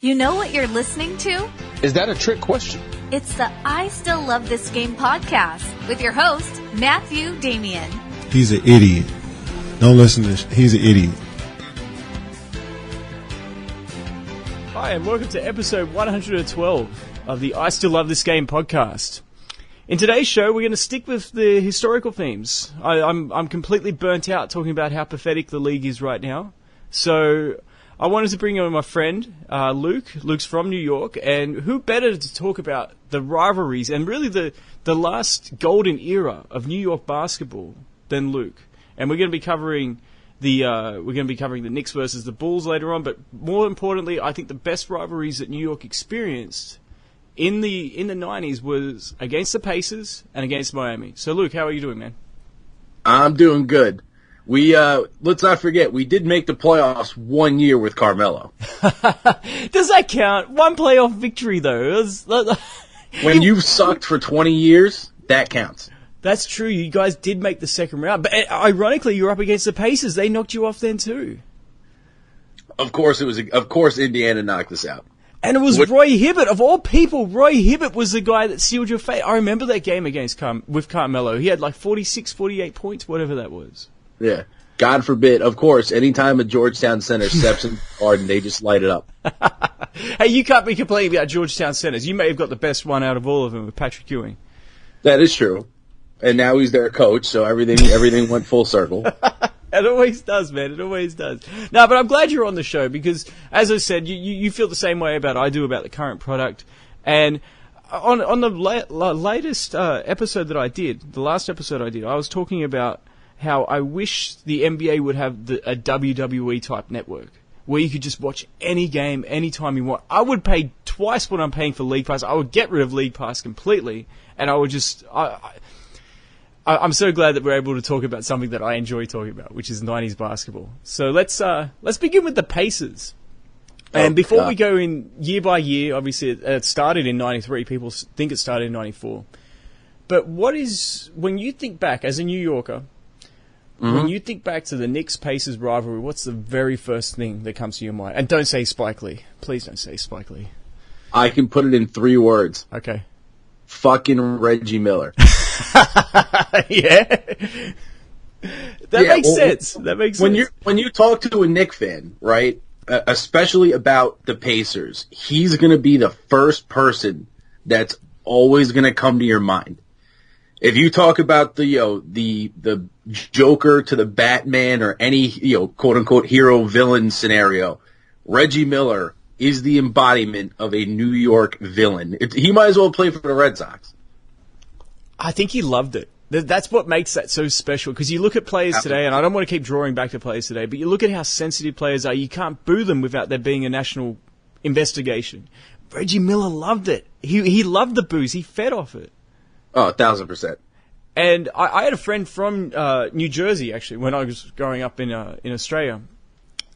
You know what you're listening to? Is that a trick question? It's the I Still Love This Game podcast with your host, Matthew Damian. He's an idiot. Don't listen to this. He's an idiot. Hi, and welcome to episode 112 of the I Still Love This Game podcast. In today's show, we're going to stick with the historical themes. I'm completely burnt out talking about how pathetic the league is right now. So I wanted to bring on my friend, Luke. Luke's from New York, and who better to talk about the rivalries and really the last golden era of New York basketball than Luke. And we're going to be covering the Knicks versus the Bulls later on, but more importantly, I think the best rivalries that New York experienced in the 90s was against the Pacers and against Miami. So Luke, how are you doing, man? I'm doing good. We let's not forget, we did make the playoffs 1 year with Carmelo. Does that count? One playoff victory, though. When you've sucked for 20 years, that counts. That's true. You guys did make the second round. But ironically, you were up against the Pacers. They knocked you off then, too. Of course, Indiana knocked us out. And it was Roy Hibbert. Of all people, Roy Hibbert was the guy that sealed your fate. I remember that game with Carmelo. He had like 46, 48 points, whatever that was. Yeah. God forbid. Of course, anytime a Georgetown center steps in the garden, they just light it up. Hey, you can't be complaining about Georgetown centers. You may have got the best one out of all of them with Patrick Ewing. That is true. And now he's their coach, so everything went full circle. It always does, man. It always does. No, but I'm glad you're on the show because, as I said, you feel the same way I do about the current product. And on the latest episode that I did, the last episode I did, I was talking about how I wish the NBA would have a WWE type network where you could just watch any game anytime you want. I would pay twice what I'm paying for League Pass. I would get rid of League Pass completely, and I would just... I'm so glad that we're able to talk about something that I enjoy talking about, which is 90s basketball. So let's begin with the Pacers. And before we go in year by year, obviously it started in 93. People think it started in 94. But when you think back as a New Yorker, when you think back to the Knicks-Pacers rivalry, what's the very first thing that comes to your mind? And don't say Spike Lee. Please don't say Spike Lee. I can put it in 3 words. Okay. Fucking Reggie Miller. Yeah. That makes sense. That makes sense. When you talk to a Knicks fan, right, especially about the Pacers, he's going to be the first person that's always going to come to your mind. If you talk about the Joker to the Batman or any, quote unquote hero villain scenario, Reggie Miller is the embodiment of a New York villain. He might as well play for the Red Sox. I think he loved it. That's what makes that so special. Because you look at players today, and I don't want to keep drawing back to players today, but you look at how sensitive players are. You can't boo them without there being a national investigation. Reggie Miller loved it. He loved the boos. He fed off it. Oh, 1,000%. And I had a friend from New Jersey, actually, when I was growing up in Australia.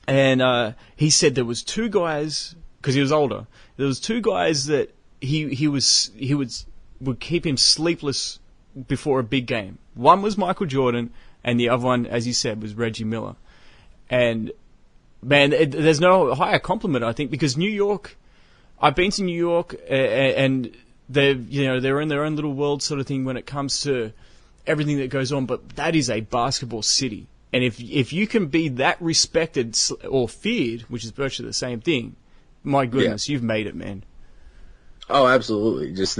And he said there was 2 guys, because he was older, there was 2 guys that he would keep him sleepless before a big game. One was Michael Jordan, and the other one, as you said, was Reggie Miller. And, man, there's no higher compliment, I think, because New York, I've been to New York, and they're in their own little world sort of thing when it comes to everything that goes on, but that is a basketball city. And if you can be that respected or feared, which is virtually the same thing, my goodness, You've made it, man. Oh, absolutely. Just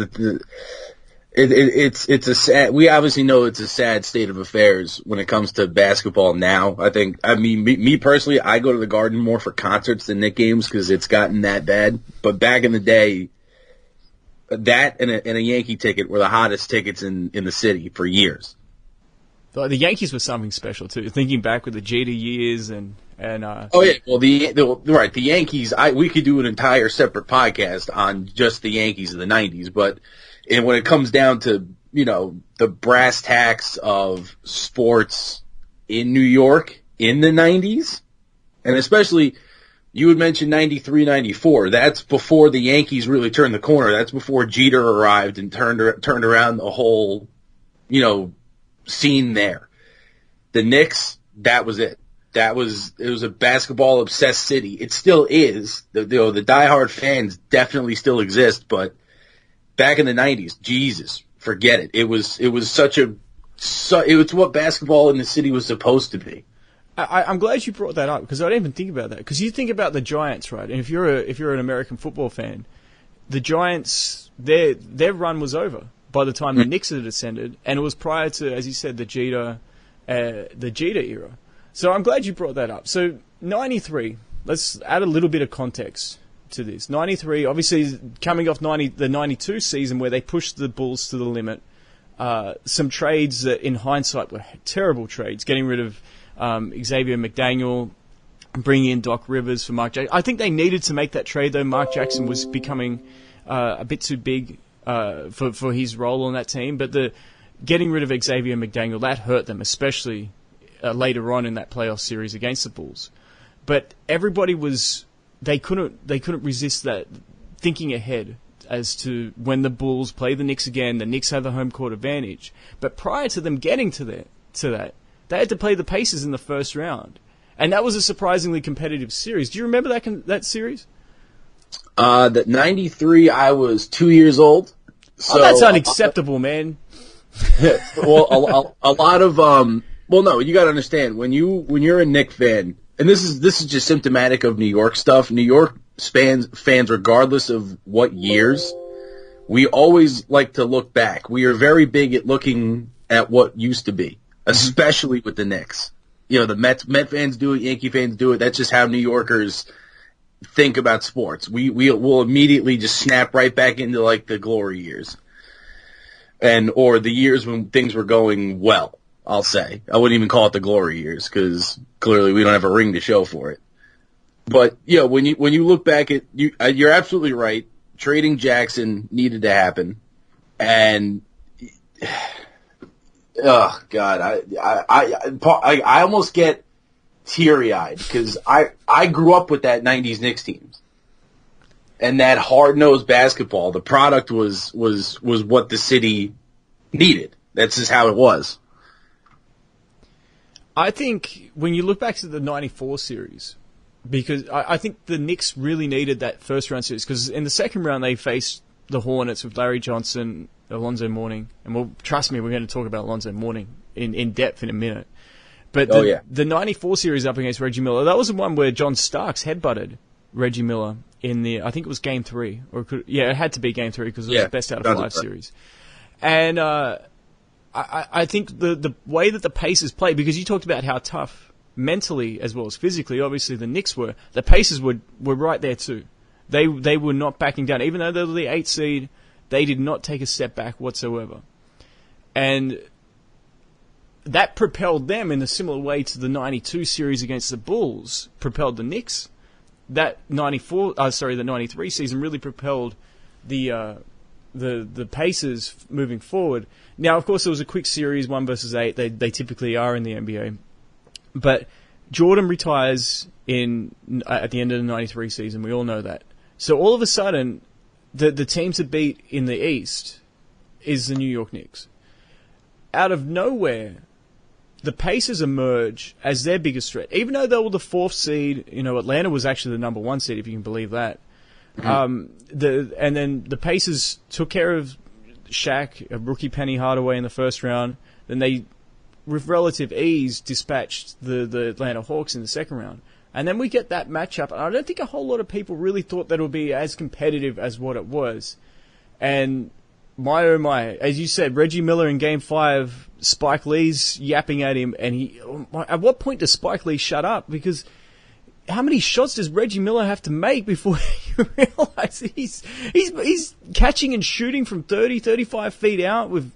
it's a sad. We obviously know it's a sad state of affairs when it comes to basketball now. I mean, me personally, I go to the Garden more for concerts than Knicks games because it's gotten that bad. But back in the day, that and a Yankee ticket were the hottest tickets in the city for years. The Yankees were something special too. Thinking back with the Jeter years and oh yeah, well the Yankees. We could do an entire separate podcast on just the Yankees of the '90s, but when it comes down to the brass tacks of sports in New York in the '90s, and especially you would mention 93, 94. That's before the Yankees really turned the corner. That's before Jeter arrived and turned around the whole scene there. The Knicks, that was it. it was a basketball obsessed city. It still is. The diehard fans definitely still exist, but back in the 90s, Jesus, forget it. It was what basketball in the city was supposed to be. I'm glad you brought that up because I didn't even think about that. Because you think about the Giants, right? And if you're an American football fan, the Giants, their run was over by the time the Knicks had ascended, and it was prior to, as you said, the Jeter era. So I'm glad you brought that up. So 93, let's add a little bit of context to this. 93, obviously coming off the 92 season where they pushed the Bulls to the limit. Some trades that in hindsight were terrible trades, getting rid of Xavier McDaniel, bringing in Doc Rivers for Mark Jackson. I think they needed to make that trade, though. Mark Jackson was becoming a bit too big for his role on that team. But the getting rid of Xavier McDaniel, that hurt them, especially later on in that playoff series against the Bulls. But everybody they couldn't resist that thinking ahead as to when the Bulls play the Knicks again, the Knicks have the home court advantage. But prior to them getting to that, they had to play the Pacers in the first round. And that was a surprisingly competitive series. Do you remember that series? That 93, I was 2 years old. So, that's unacceptable, man. Well, a lot of no, you got to understand when you're a Knicks fan, and this is just symptomatic of New York stuff. New York fans, regardless of what years, we always like to look back. We are very big at looking at what used to be, especially with the Knicks. You know, the Met fans do it, Yankee fans do it. That's just how New Yorkers think about sports. We'll immediately just snap right back into like the glory years, or the years when things were going well. I'll say I wouldn't even call it the glory years because clearly we don't have a ring to show for it. But yeah, when you look back at you're absolutely right. Trading Jackson needed to happen, and oh god, I almost get teary-eyed because I grew up with that 90s Knicks teams. And that hard-nosed basketball, the product was what the city needed. That's just how it was. I think when you look back to the 94 series, because I think the Knicks really needed that first-round series, because in the second round they faced the Hornets with Larry Johnson, Alonzo Mourning, and trust me, we're going to talk about Alonzo Mourning in depth in a minute. But the 94 series up against Reggie Miller, that was the one where John Starks headbutted Reggie Miller in I think it was Game 3. It had to be Game 3 because it was the best out of 5 series. And I think the way that the Pacers played, because you talked about how tough mentally as well as physically, obviously the Knicks were, the Pacers were right there too. They were not backing down. Even though they were the 8th seed, they did not take a step back whatsoever. And that propelled them in a similar way to the 92 series against the Bulls, propelled the Knicks. That the 93 season really propelled the Pacers moving forward. Now, of course, it was a quick series, 1 versus 8. They typically are in the NBA. But Jordan retires at the end of the 93 season. We all know that. So all of a sudden, the teams that beat in the East is the New York Knicks. Out of nowhere, the Pacers emerge as their biggest threat. Even though they were the 4th seed, Atlanta was actually the number 1 seed, if you can believe that. And then the Pacers took care of Shaq, a rookie Penny Hardaway in the first round. Then they, with relative ease, dispatched the Atlanta Hawks in the second round. And then we get that matchup, and I don't think a whole lot of people really thought that it would be as competitive as what it was. And my oh my, as you said, Reggie Miller in Game 5, Spike Lee's yapping at him, and at what point does Spike Lee shut up? Because how many shots does Reggie Miller have to make before you realize he's catching and shooting from 30, 35 feet out with,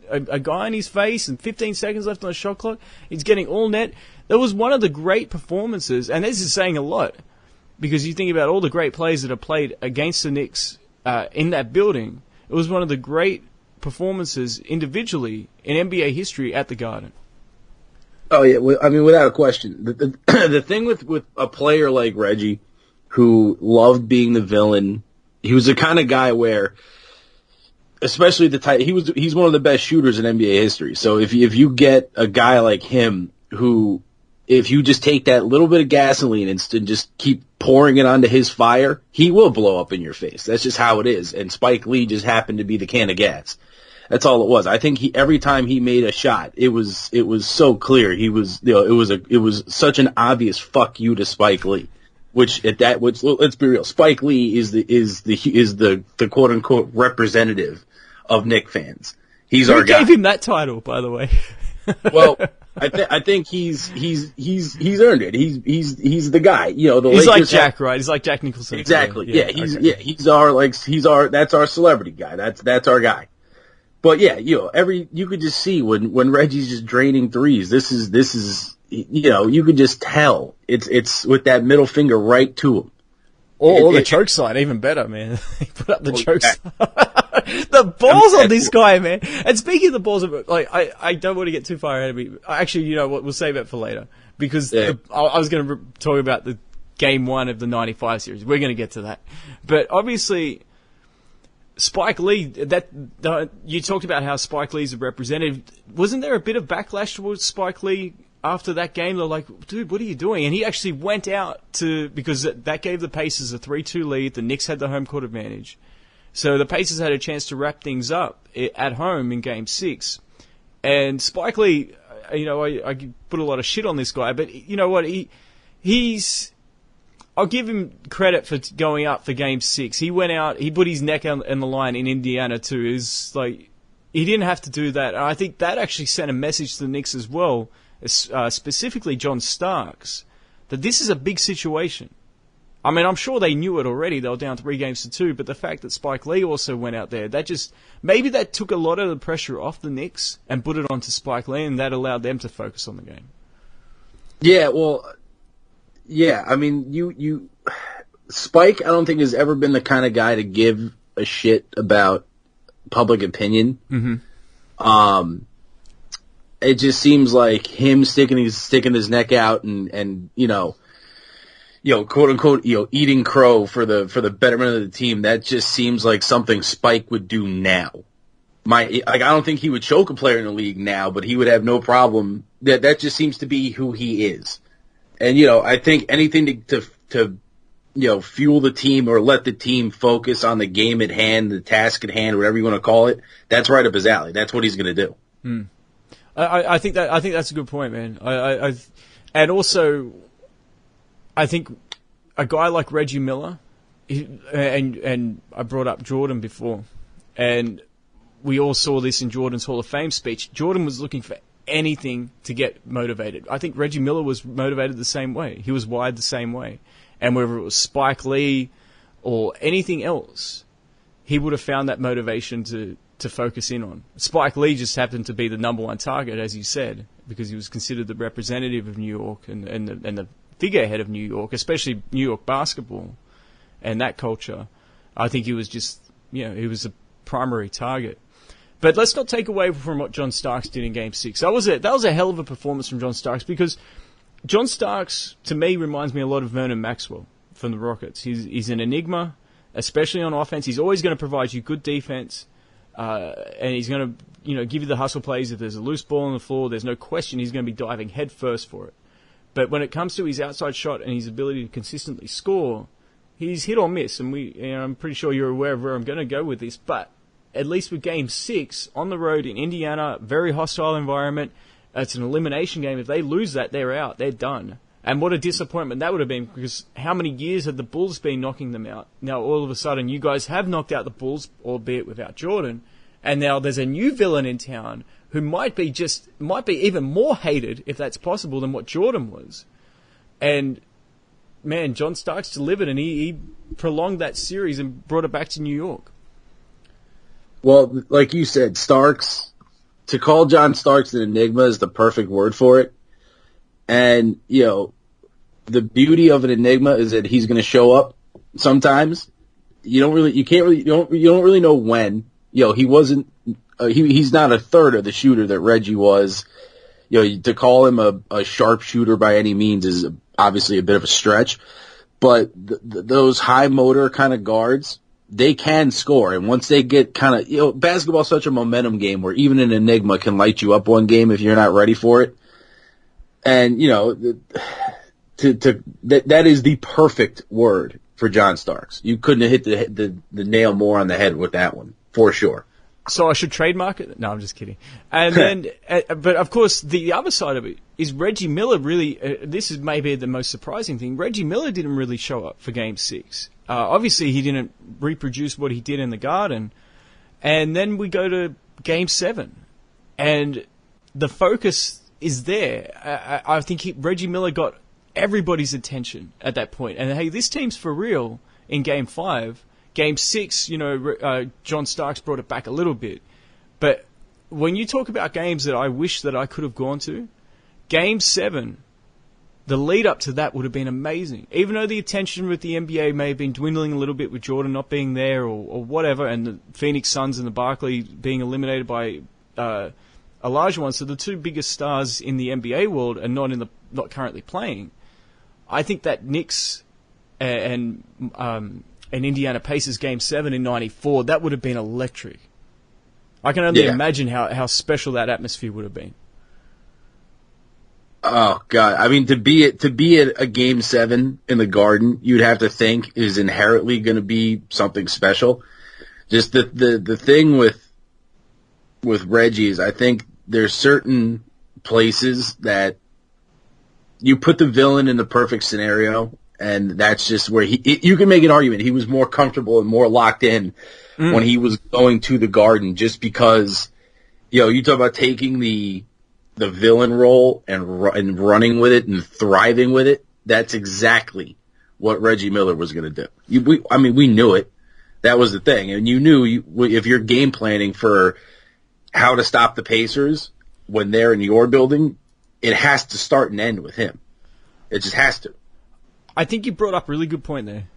a guy in his face and 15 seconds left on the shot clock? He's getting all net. That was one of the great performances, and this is saying a lot, because you think about all the great players that have played against the Knicks in that building. It was one of the great performances individually in NBA history at the Garden. Oh yeah, I mean, without a question. The thing with a player like Reggie, who loved being the villain, he was the kind of guy where, especially he's one of the best shooters in NBA history. So if you get a guy like him who if you just take that little bit of gasoline and just keep pouring it onto his fire, he will blow up in your face. That's just how it is. And Spike Lee just happened to be the can of gas. That's all it was. I think every time he made a shot, it was so clear. It was such an obvious fuck you to Spike Lee. Which let's be real, Spike Lee is the quote unquote representative of Knicks fans. He's our guy. Who gave him that title, by the way? Well, I think he's earned it. He's the guy. You know, he's Lakers like Jack, right? He's like Jack Nicholson. Exactly. He's our celebrity guy. That's our guy. But yeah, you could just see when Reggie's just draining threes. This is you could just tell it's with that middle finger right to him. Or the choke sign, even better, man. He put up the choke sign. The balls on this guy, man. And speaking of the balls, like I don't want to get too far ahead of me. Actually, you know what? We'll save that for later because I was going to talk about the game 1 of the '95 series. We're going to get to that, but obviously. Spike Lee, you talked about how Spike Lee's a representative. Wasn't there a bit of backlash towards Spike Lee after that game? They're like, dude, what are you doing? And he actually went out because that gave the Pacers a 3-2 lead. The Knicks had the home court advantage. So the Pacers had a chance to wrap things up at home in Game 6. And Spike Lee, I put a lot of shit on this guy, but you know what? He's... I'll give him credit for going up for Game 6. He went out, he put his neck on the line in Indiana too. It's like he didn't have to do that. And I think that actually sent a message to the Knicks as well, specifically John Starks, that this is a big situation. I mean, I'm sure they knew it already. They were down 3-2, but the fact that Spike Lee also went out there, maybe that took a lot of the pressure off the Knicks and put it onto Spike Lee, and that allowed them to focus on the game. Yeah, well... Yeah, I mean, Spike, I don't think has ever been the kind of guy to give a shit about public opinion. Mm-hmm. It just seems like him sticking his neck out and quote unquote, eating crow for the betterment of the team. That just seems like something Spike would do now. I don't think he would choke a player in the league now, but he would have no problem. That just seems to be who he is. And, I think anything to fuel the team or let the team focus on the game at hand, the task at hand, whatever you want to call it, that's right up his alley. That's what he's going to do. Hmm. I think that's a good point, man. And also, I think a guy like Reggie Miller, and I brought up Jordan before, and we all saw this in Jordan's Hall of Fame speech. Jordan was looking for anything to get motivated. I think Reggie Miller was motivated the same way. He was wired the same way. And whether it was Spike Lee or anything else, he would have found that motivation to focus in on. Spike Lee just happened to be the number one target, as you said, because he was considered the representative of New York and the figurehead of New York, especially New York basketball and that culture. I think he was just, he was a primary target. But let's not take away from what John Starks did in Game 6. That was a hell of a performance from John Starks, because John Starks, to me, reminds me a lot of Vernon Maxwell from the Rockets. He's an enigma, especially on offense. He's always going to provide you good defense, and he's going to give you the hustle plays. If there's a loose ball on the floor, there's no question he's going to be diving head first for it. But when it comes to his outside shot and his ability to consistently score, he's hit or miss. And I'm pretty sure you're aware of where I'm going to go with this, but at least with Game 6, on the road in Indiana, very hostile environment, it's an elimination game. If they lose that, they're out. They're done. And what a disappointment that would have been, because how many years had the Bulls been knocking them out? Now, all of a sudden, you guys have knocked out the Bulls, albeit without Jordan, and now there's a new villain in town who might be even more hated, if that's possible, than what Jordan was. And, man, John Starks delivered, and he prolonged that series and brought it back to New York. Well, like you said, Starks, to call John Starks an enigma is the perfect word for it. And, the beauty of an enigma is that he's going to show up sometimes. You don't really know when. He wasn't, he's not a third of the shooter that Reggie was. To call him a sharp shooter by any means is obviously a bit of a stretch. But those high motor kind of guards, they can score, and once they get kind of, basketball's such a momentum game where even an enigma can light you up one game if you're not ready for it. And, that is the perfect word for John Starks. You couldn't have hit the nail more on the head with that one, for sure. So I should trademark it? No, I'm just kidding. And then, but of course, the other side of it is Reggie Miller really, this is maybe the most surprising thing, Reggie Miller didn't really show up for Game 6. Obviously, he didn't reproduce what he did in the Garden. And then we go to Game 7. And the focus is there. I think Reggie Miller got everybody's attention at that point. And hey, this team's for real in Game 5. Game 6, John Starks brought it back a little bit. But when you talk about games that I wish that I could have gone to, Game 7, the lead up to that would have been amazing. Even though the attention with the NBA may have been dwindling a little bit with Jordan not being there or whatever, and the Phoenix Suns and the Barkley being eliminated by Olajuwon, so the two biggest stars in the NBA world are not currently playing. I think that Knicks and Indiana Pacers Game 7 in 94, that would have been electric. I can only imagine how special that atmosphere would have been. Oh God! I mean, to be at a Game 7 in the Garden, you'd have to think is inherently going to be something special. Just the thing with Reggie is, I think there's certain places that you put the villain in the perfect scenario, and that's just where you can make an argument. He was more comfortable and more locked in when he was going to the Garden, just because, you talk about taking the villain role and running with it and thriving with it. That's exactly what Reggie Miller was going to do. We knew it. That was the thing. And you knew if you're game planning for how to stop the Pacers when they're in your building, it has to start and end with him. It just has to. I think you brought up a really good point there.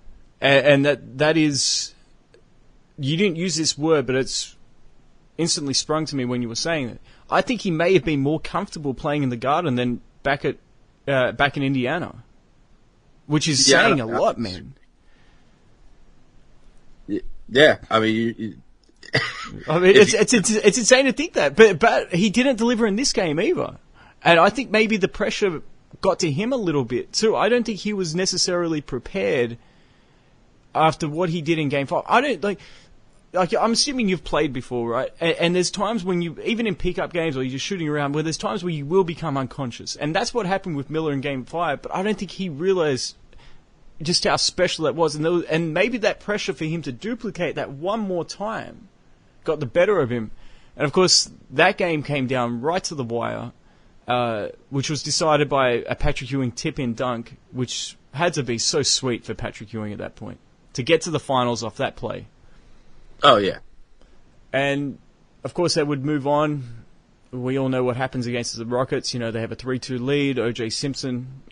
And that is, you didn't use this word, but it's instantly sprung to me when you were saying it. I think he may have been more comfortable playing in the Garden than back in Indiana, which is saying a lot, man. Yeah, I mean, it's insane to think that, but he didn't deliver in this game either, and I think maybe the pressure got to him a little bit too. I don't think he was necessarily prepared after what he did in Game 5. I don't like I'm assuming you've played before, right? And there's times when you, even in pick-up games or you're just shooting around, where there's times where you will become unconscious. And that's what happened with Miller in Game 5, but I don't think he realized just how special that was. And maybe that pressure for him to duplicate that one more time got the better of him. And of course, that game came down right to the wire, which was decided by a Patrick Ewing tip-in dunk, which had to be so sweet for Patrick Ewing at that point, to get to the finals off that play. Oh, yeah. And, of course, they would move on. We all know what happens against the Rockets. They have a 3-2 lead. O.J. Simpson,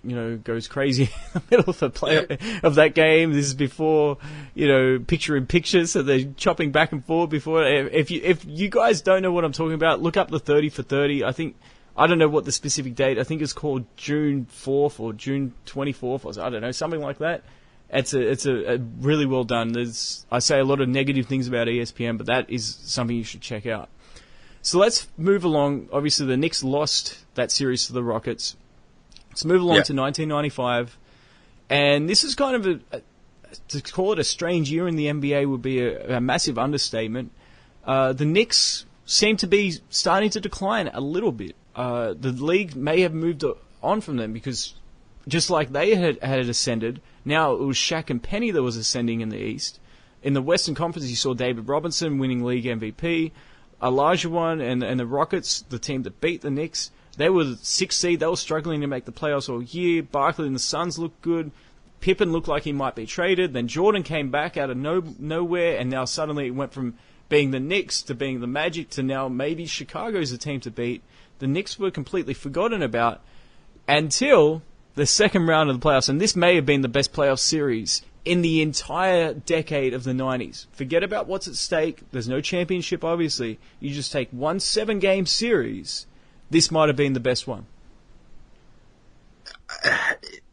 goes crazy in the middle of the play of that game. This is before, picture-in-picture, so they're chopping back and forth before. If you guys don't know what I'm talking about, look up the 30 for 30. I don't know what the specific date. I think it's called June 4th or June 24th, or I don't know, something like that. It's a really well done. I say a lot of negative things about ESPN, but that is something you should check out. So let's move along. Obviously, the Knicks lost that series to the Rockets. Let's move along to 1995. And this is kind of to call it a strange year in the NBA would be a massive understatement. The Knicks seem to be starting to decline a little bit. The league may have moved on from them because just like they had ascended, now it was Shaq and Penny that was ascending in the East. In the Western Conference, you saw David Robinson winning league MVP. Olajuwon and the Rockets, the team that beat the Knicks, they were the 6th seed. They were struggling to make the playoffs all year. Barkley and the Suns looked good. Pippen looked like he might be traded. Then Jordan came back out of nowhere, and now suddenly it went from being the Knicks to being the Magic to now maybe Chicago's the team to beat. The Knicks were completely forgotten about until the second round of the playoffs, and this may have been the best playoff series in the entire decade of the 90s. Forget about what's at stake. There's no championship, obviously. You just take one 7-game series. This might have been the best one.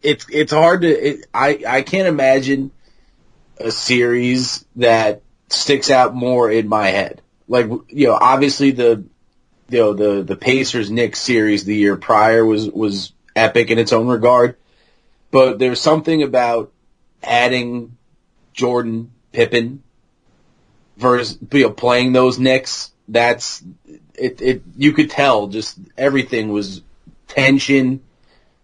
It's hard to... I can't imagine a series that sticks out more in my head. Like, obviously the Pacers-Knicks series the year prior was epic in its own regard. But there's something about adding Jordan, Pippen, versus playing those Knicks. That's it. You could tell just everything was tension.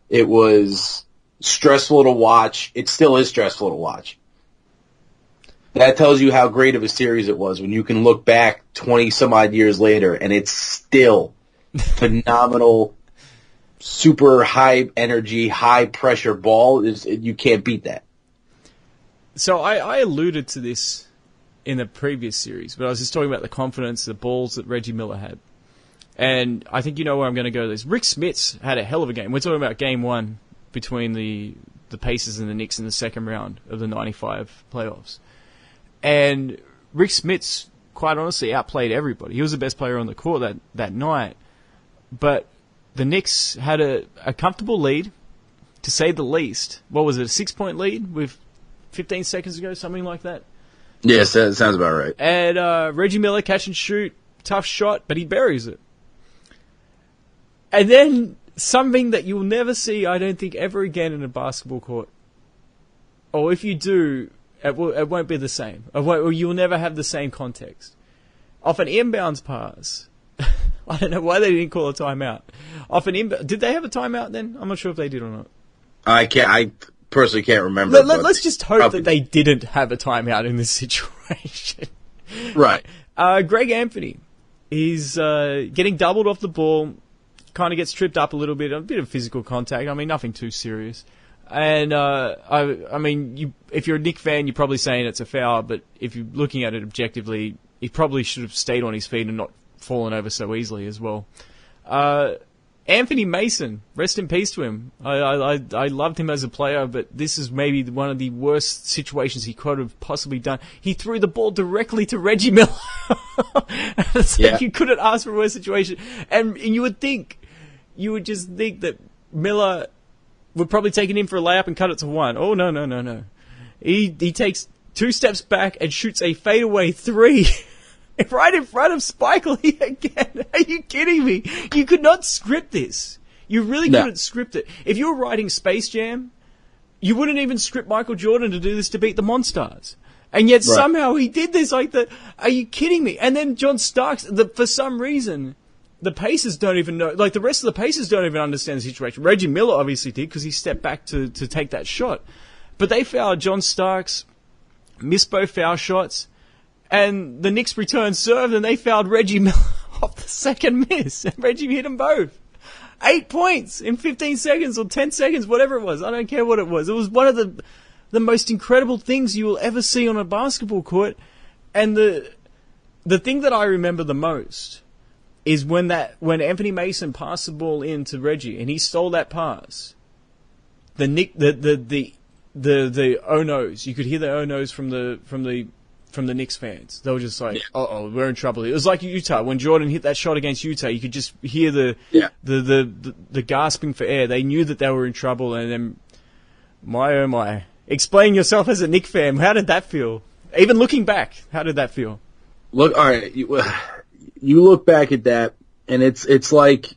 It was stressful to watch. It still is stressful to watch. That tells you how great of a series it was when you can look back 20 some odd years later and it's still phenomenal, super high energy, high pressure ball. You can't beat that. So I alluded to this in the previous series, but I was just talking about the confidence, the balls that Reggie Miller had. And I think you know where I'm going to go with this. Rick Smits had a hell of a game. We're talking about game one between the Pacers and the Knicks in the second round of the 95 playoffs. And Rick Smits, quite honestly, outplayed everybody. He was the best player on the court that night. But the Knicks had a comfortable lead, to say the least. What was it, a 6-point lead with 15 seconds to go, something like that? Yes, that sounds about right. And Reggie Miller, catch and shoot, tough shot, but he buries it. And then something that you'll never see, I don't think, ever again in a basketball court. Or if you do, it won't be the same. You'll never have the same context. Off an inbounds pass, I don't know why they didn't call a timeout. Did they have a timeout then? I'm not sure if they did or not. I personally can't remember. Let's just hope that they didn't have a timeout in this situation. Right. Greg Anthony, he's getting doubled off the ball, kind of gets tripped up a bit of physical contact. I mean, nothing too serious. And I mean, if you're a Knicks fan, you're probably saying it's a foul, but if you're looking at it objectively, he probably should have stayed on his feet and not fallen over so easily as well. Anthony Mason, rest in peace to him. I loved him as a player, but this is maybe one of the worst situations he could have possibly done. He threw the ball directly to Reggie Miller. It's like you couldn't ask for a worse situation. And you would just think that Miller would probably take it in for a layup and cut it to one. Oh, no. He takes 2 steps back and shoots a fadeaway 3. Right in front of Spike Lee again. Are you kidding me? You could not script this. You really couldn't script it. If you were writing Space Jam, you wouldn't even script Michael Jordan to do this to beat the Monstars. And yet somehow he did this are you kidding me? And then John Starks, for some reason, the Pacers don't even know, the rest of the Pacers don't even understand the situation. Reggie Miller obviously did because he stepped back to take that shot. But they fouled John Starks, missed both foul shots, and the Knicks returned serve, and they fouled Reggie Miller off the second miss. And Reggie hit them both. 8 points in 15 seconds or 10 seconds, whatever it was. I don't care what it was. It was one of the most incredible things you will ever see on a basketball court. And the thing that I remember the most is when Anthony Mason passed the ball in to Reggie and he stole that pass. The oh no's. You could hear the oh no's from the Knicks fans. They were just like, uh-oh, we're in trouble. It was like Utah. When Jordan hit that shot against Utah, you could just hear the gasping for air. They knew that they were in trouble, and then, my oh my. Explain yourself as a Knicks fan. How did that feel? Even looking back, how did that feel? Look, all right, you look back at that, and it's like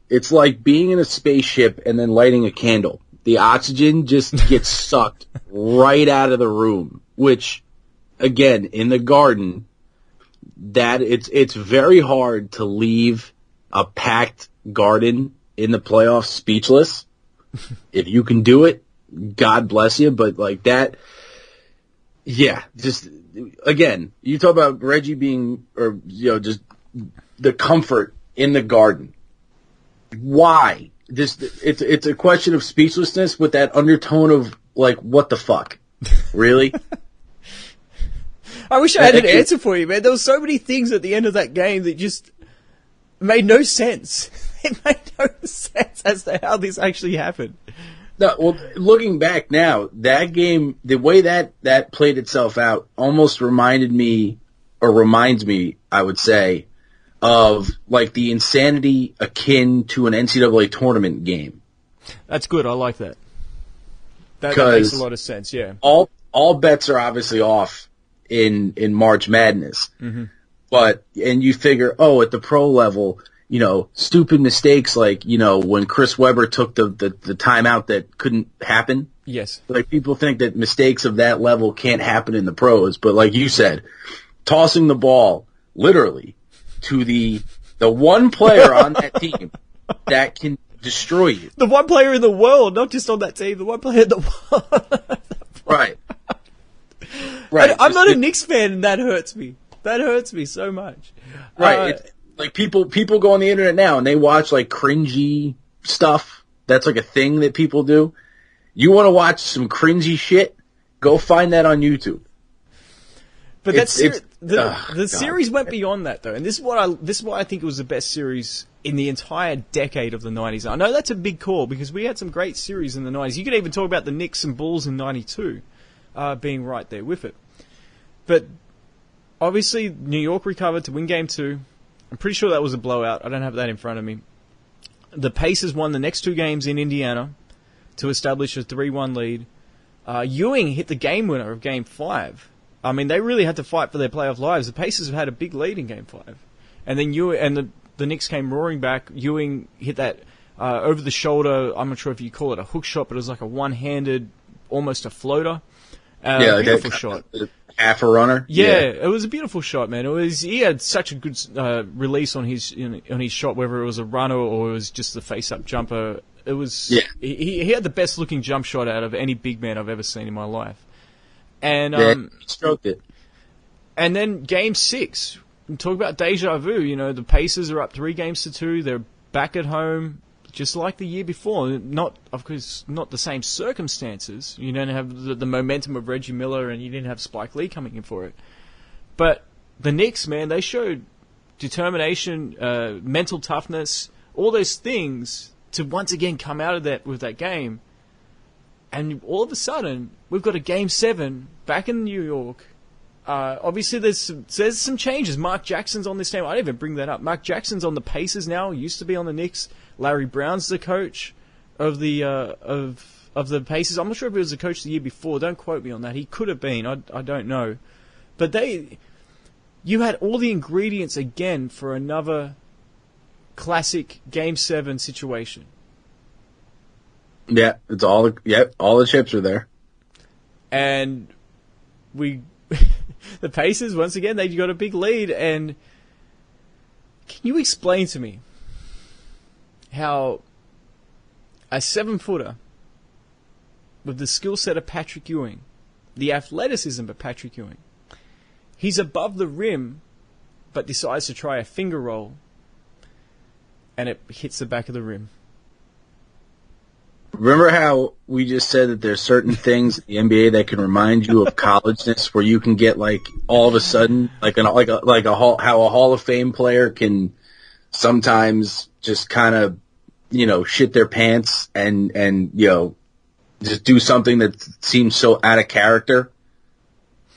being in a spaceship and then lighting a candle. The oxygen just gets sucked right out of the room, which, again, in the Garden, that it's very hard to leave a packed Garden in the playoffs speechless. If you can do it, God bless you. But like that, just again, you talk about Reggie being, or just the comfort in the Garden. Why? It's a question of speechlessness with that undertone of like, what the fuck, really? I wish I had an answer for you, man. There were so many things at the end of that game that just made no sense. It made no sense as to how this actually happened. No, well, looking back now, that game, the way that played itself out almost reminds me, I would say, of like the insanity akin to an NCAA tournament game. That's good. I like that. That makes a lot of sense, yeah. All bets are obviously off in March Madness. Mm-hmm. And you figure, at the pro level, stupid mistakes like, when Chris Webber took the timeout that couldn't happen. Yes. Like, people think that mistakes of that level can't happen in the pros, but like you said, tossing the ball literally to the one player on that team that can destroy you. The one player in the world, not just on that team, the one player in the world. Right. Right. I'm not a Knicks fan, and that hurts me. That hurts me so much. Right. Like, people go on the internet now and they watch like cringy stuff. That's like a thing that people do. You want to watch some cringy shit? Go find that on YouTube. But the series went beyond that, though, and this is why I think it was the best series in the entire decade of the 90s. I know that's a big call because we had some great series in the 90s. You could even talk about the Knicks and Bulls in '92 being right there with it. But obviously, New York recovered to win Game 2. I'm pretty sure that was a blowout. I don't have that in front of me. The Pacers won the next 2 games in Indiana to establish a 3-1 lead. Ewing hit the game winner of Game 5. I mean, they really had to fight for their playoff lives. The Pacers had a big lead in Game 5. And then the Knicks came roaring back. Ewing hit that over the shoulder, I'm not sure if you call it a hook shot, but it was like a one-handed, almost a floater. Beautiful shot. Half a runner. Yeah, it was a beautiful shot, man. He had such a good release on his shot, whether it was a runner or it was just the face-up jumper. It was he had the best looking jump shot out of any big man I've ever seen in my life. And he stroked it. And then Game 6, talk about deja vu. The Pacers are up 3-2. They're back at home, just like the year before. Not, of course, not the same circumstances. You don't have the momentum of Reggie Miller, and you didn't have Spike Lee coming in for it. But the Knicks, man, they showed determination, mental toughness, all those things to once again come out of that with that game. And all of a sudden, we've got a Game 7 back in New York. Obviously, there's some changes. Mark Jackson's on this team. I didn't even bring that up. Mark Jackson's on the Pacers now. He used to be on the Knicks. Larry Brown's the coach of the of the Pacers. I'm not sure if he was the coach the year before. Don't quote me on that. He could have been. I don't know. But you had all the ingredients again for another classic Game 7 situation. Yeah, all the chips are there. And the Pacers, once again, they got a big lead. And can you explain to me how a 7-footer with the skill set of Patrick Ewing, the athleticism of Patrick Ewing, he's above the rim, but decides to try a finger roll, and it hits the back of the rim? Remember how we just said that there's certain things in the NBA that can remind you of collegeness, where you can get like all of a sudden how a Hall of Fame player can sometimes just kind of shit their pants and just do something that seems so out of character.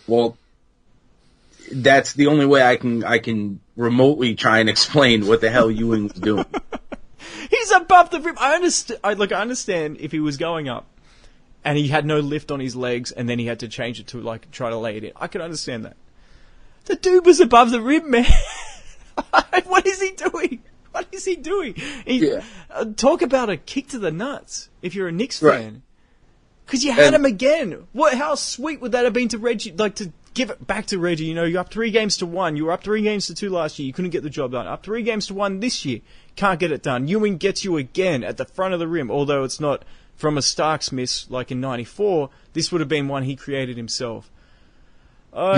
Well, that's the only way I can remotely try and explain what the hell Ewing was doing. He's above the rim. I understand if he was going up and he had no lift on his legs and then he had to change it to try to lay it in. I could understand that. The dude was above the rim, man. What is he doing? What is he doing? Talk about a kick to the nuts if you're a Knicks fan. Because you had him again. How sweet would that have been to Reggie? To give it back to Reggie. You're up 3-1. You were up 3-2 last year. You couldn't get the job done. Up 3-1 this year. Can't get it done. Ewing gets you again at the front of the rim. Although it's not from a Starks miss like in '94. This would have been one he created himself. Well,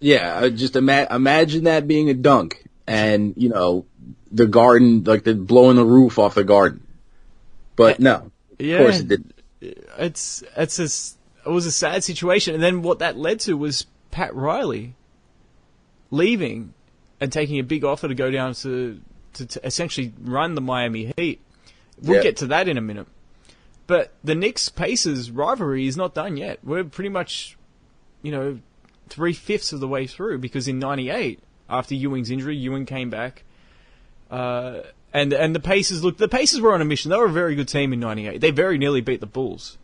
yeah. Just imagine that being a dunk. And, the garden, the blowing the roof off the garden. But no. Of course it didn't. It was a sad situation. And then what that led to was Pat Riley leaving and taking a big offer to go down to essentially run the Miami Heat. We'll get to that in a minute. But the Knicks-Pacers rivalry is not done yet. We're pretty much, 3/5 of the way through, because in '98, after Ewing's injury, Ewing came back. And the Pacers were on a mission. They were a very good team in '98. They very nearly beat the Bulls.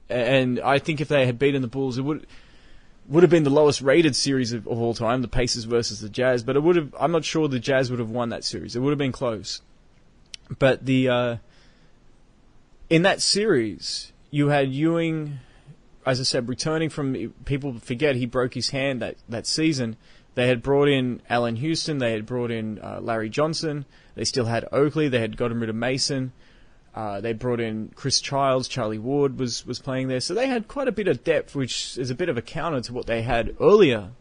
And I think if they had beaten the Bulls, would have been the lowest rated series of all time, the Pacers versus the Jazz, but I'm not sure the Jazz would have won that series. It would have been close. But in that series, you had Ewing, as I said, returning from, people forget he broke his hand that season. They had brought in Allen Houston, they had brought in Larry Johnson, they still had Oakley, they had gotten rid of Mason. They brought in Chris Childs, Charlie Ward was playing there. So they had quite a bit of depth, which is a bit of a counter to what they had earlier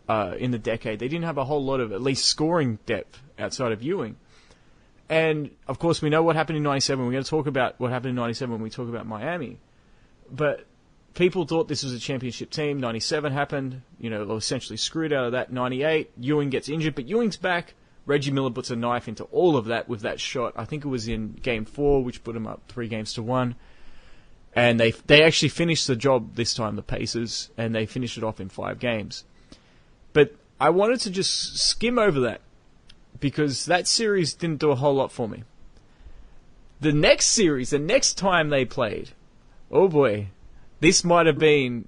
in the decade. They didn't have a whole lot of, at least, scoring depth outside of Ewing. And, of course, we know what happened in 97. We're going to talk about what happened in 97 when we talk about Miami. But people thought this was a championship team. 97 happened. They were essentially screwed out of that. 98, Ewing gets injured, but Ewing's back. Reggie Miller puts a knife into all of that with that shot. I think it was in Game 4, which put them up 3-1. And they actually finished the job this time, the Pacers, and they finished it off in 5 games. But I wanted to just skim over that, because that series didn't do a whole lot for me. The next series, the next time they played, oh boy, this might have been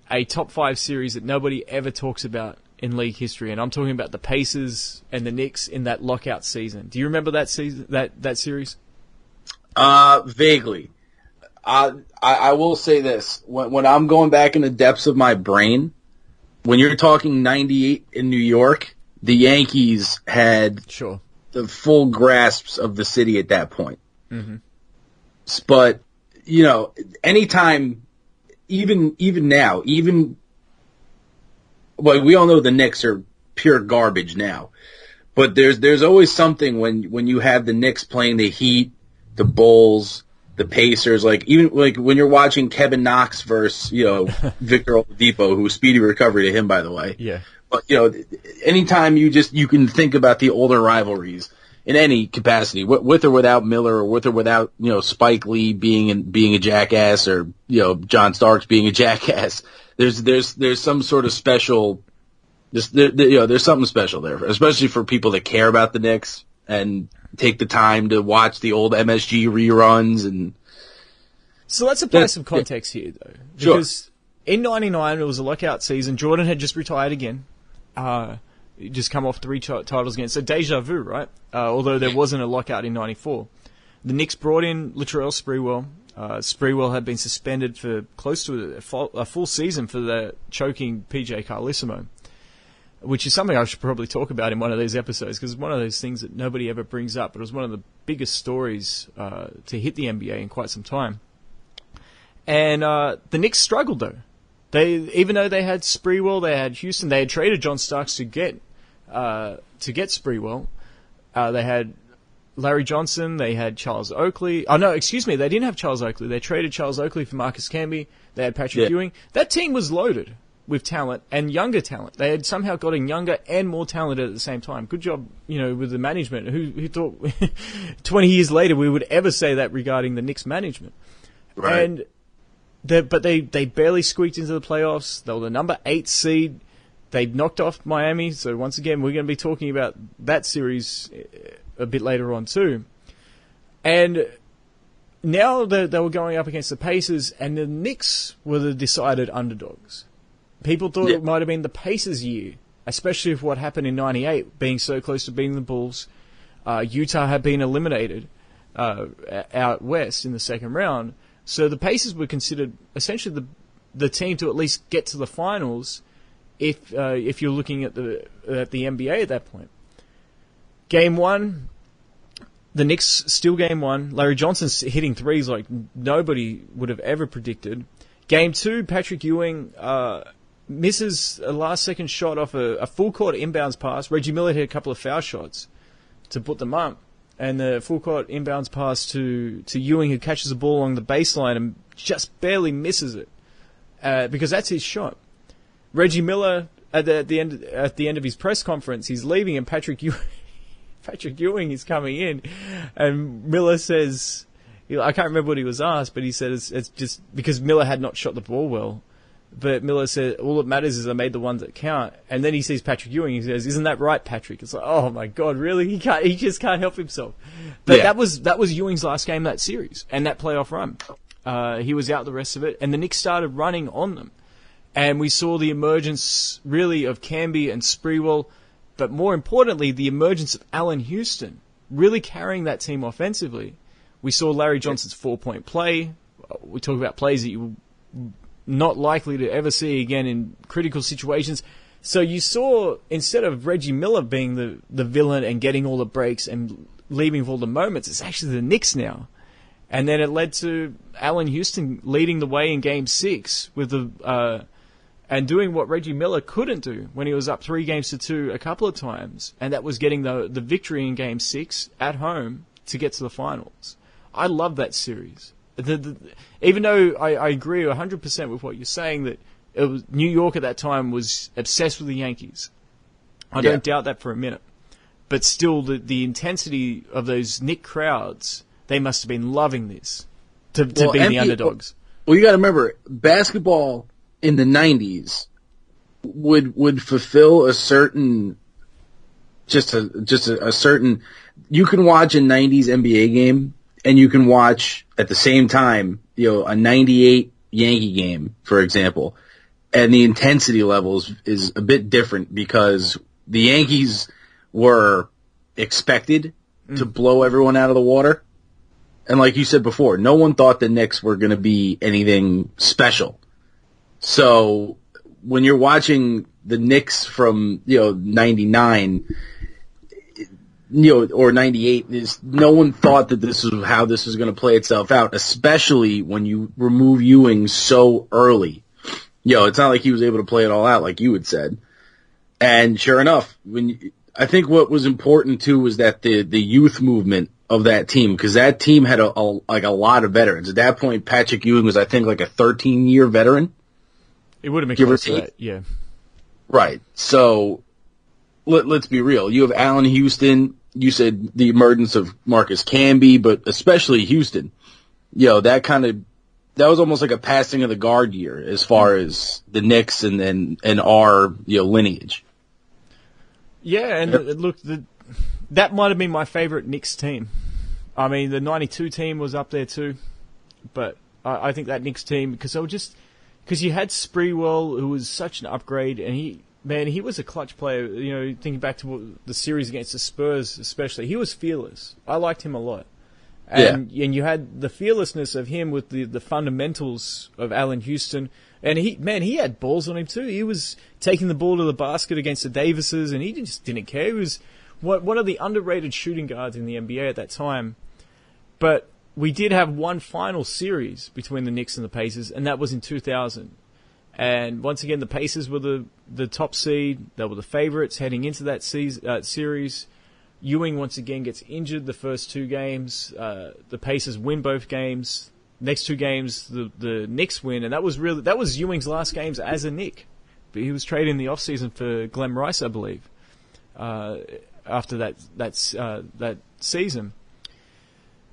a top 5 series that nobody ever talks about in league history, and I'm talking about the Pacers and the Knicks in that lockout season. Do you remember that season, that series? Vaguely. I will say this: when I'm going back in the depths of my brain, when you're talking 98 in New York, the Yankees had the full grasps of the city at that point. Mm-hmm. But anytime, even now, well, we all know the Knicks are pure garbage now, but there's always something when you have the Knicks playing the Heat, the Bulls, the Pacers, even when you're watching Kevin Knox versus Victor Oladipo, who's speedy recovery to him, by the way. Yeah. But anytime you can think about the older rivalries in any capacity, with or without Miller, or with or without Spike Lee being a jackass, or John Starks being a jackass. There's some sort of special, there's something special there, especially for people that care about the Knicks and take the time to watch the old MSG reruns. And so let's apply some context here, though, because in '99 it was a lockout season. Jordan had just retired again, just come off 3 titles again. So deja vu, right? Although there wasn't a lockout in '94, the Knicks brought in Latrell Sprewell. Sprewell had been suspended for close to a full season for the choking PJ Carlissimo, which is something I should probably talk about in one of these episodes, because it's one of those things that nobody ever brings up, but it was one of the biggest stories to hit the NBA in quite some time. And the Knicks struggled, though. Even though they had Sprewell, they had Houston, they had traded John Starks to get Sprewell. They had Larry Johnson, they had Charles Oakley. Oh, no, excuse me, they didn't have Charles Oakley. They traded Charles Oakley for Marcus Camby. They had Patrick Ewing. That team was loaded with talent and younger talent. They had somehow gotten younger and more talented at the same time. Good job, with the management. Who thought 20 years later we would ever say that regarding the Knicks management? Right. But they barely squeaked into the playoffs. They were the number 8 seed. They knocked off Miami. So once again, we're going to be talking about that series a bit later on too. And now they were going up against the Pacers, and the Knicks were the decided underdogs. People thought it might have been the Pacers' year, especially with what happened in '98, being so close to beating the Bulls. Utah had been eliminated out west in the second round, so the Pacers were considered essentially the team to at least get to the finals if you're looking at the NBA at that point. Game 1, the Knicks steal Game 1. Larry Johnson's hitting threes like nobody would have ever predicted. Game 2, Patrick Ewing misses a last-second shot off a full-court inbounds pass. Reggie Miller hit a couple of foul shots to put them up. And the full-court inbounds pass to Ewing, who catches the ball along the baseline and just barely misses it because that's his shot. Reggie Miller, at the end of his press conference, he's leaving, and Patrick Ewing is coming in, and Miller says, I can't remember what he was asked, but he said it's just because Miller had not shot the ball well. But Miller said, all that matters is I made the ones that count. And then he sees Patrick Ewing. He says, "Isn't that right, Patrick?" It's like, oh my God, really? He just can't help himself. But that was Ewing's last game that series and that playoff run. He was out the rest of it, and the Knicks started running on them. And we saw the emergence, really, of Canby and Sprewell, but more importantly, the emergence of Allen Houston, really carrying that team offensively. We saw Larry Johnson's 4-point play. We talk about plays that you're not likely to ever see again in critical situations. So you saw, instead of Reggie Miller being the villain and getting all the breaks and leaving with all the moments, it's actually the Knicks now. And then it led to Allen Houston leading the way in Game 6 with and doing what Reggie Miller couldn't do when he was up 3-2 a couple of times, and that was getting the victory in Game 6 at home to get to the finals. I love that series. Even though I agree 100% with what you're saying, that it was, New York at that time was obsessed with the Yankees. I don't doubt that for a minute. But still, the intensity of those Knick crowds, they must have been loving this to be the underdogs. Well, you got to remember, basketball in the 90s would fulfill a certain, just a certain, you can watch a 90s NBA game and you can watch at the same time, a 98 Yankee game, for example, and the intensity levels is a bit different because the Yankees were expected to blow everyone out of the water. And like you said before, no one thought the Knicks were going to be anything special. So when you're watching the Knicks from, 99, or 98, no one thought that this is how this was going to play itself out, especially when you remove Ewing so early. It's not like he was able to play it all out like you had said. And sure enough, I think what was important too was that the youth movement of that team, because that team had a lot of veterans. At that point, Patrick Ewing was, I think, like a 13-year veteran. It would have been close to that, yeah. Right. So let's be real. You have Allen Houston. You said the emergence of Marcus Camby, but especially Houston. That was almost like a passing of the guard year as far as the Knicks and our lineage. Yeah, and look, that might have been my favorite Knicks team. I mean, the 92 team was up there too, but I think that Knicks team, because you had Sprewell, who was such an upgrade, and he was a clutch player. Thinking back to the series against the Spurs, especially, he was fearless. I liked him a lot, and you had the fearlessness of him with the fundamentals of Allen Houston. And he had balls on him too. He was taking the ball to the basket against the Davises, and he just didn't care. He was one of the underrated shooting guards in the NBA at that time. But we did have one final series between the Knicks and the Pacers, and that was in 2000. And once again, the Pacers were the top seed. They were the favorites heading into that series. Ewing once again gets injured the first 2 games. The Pacers win both games. Next 2 games, the Knicks win, and that was Ewing's last games as a Knick. But he was traded in the offseason for Glenn Rice, I believe, after that season.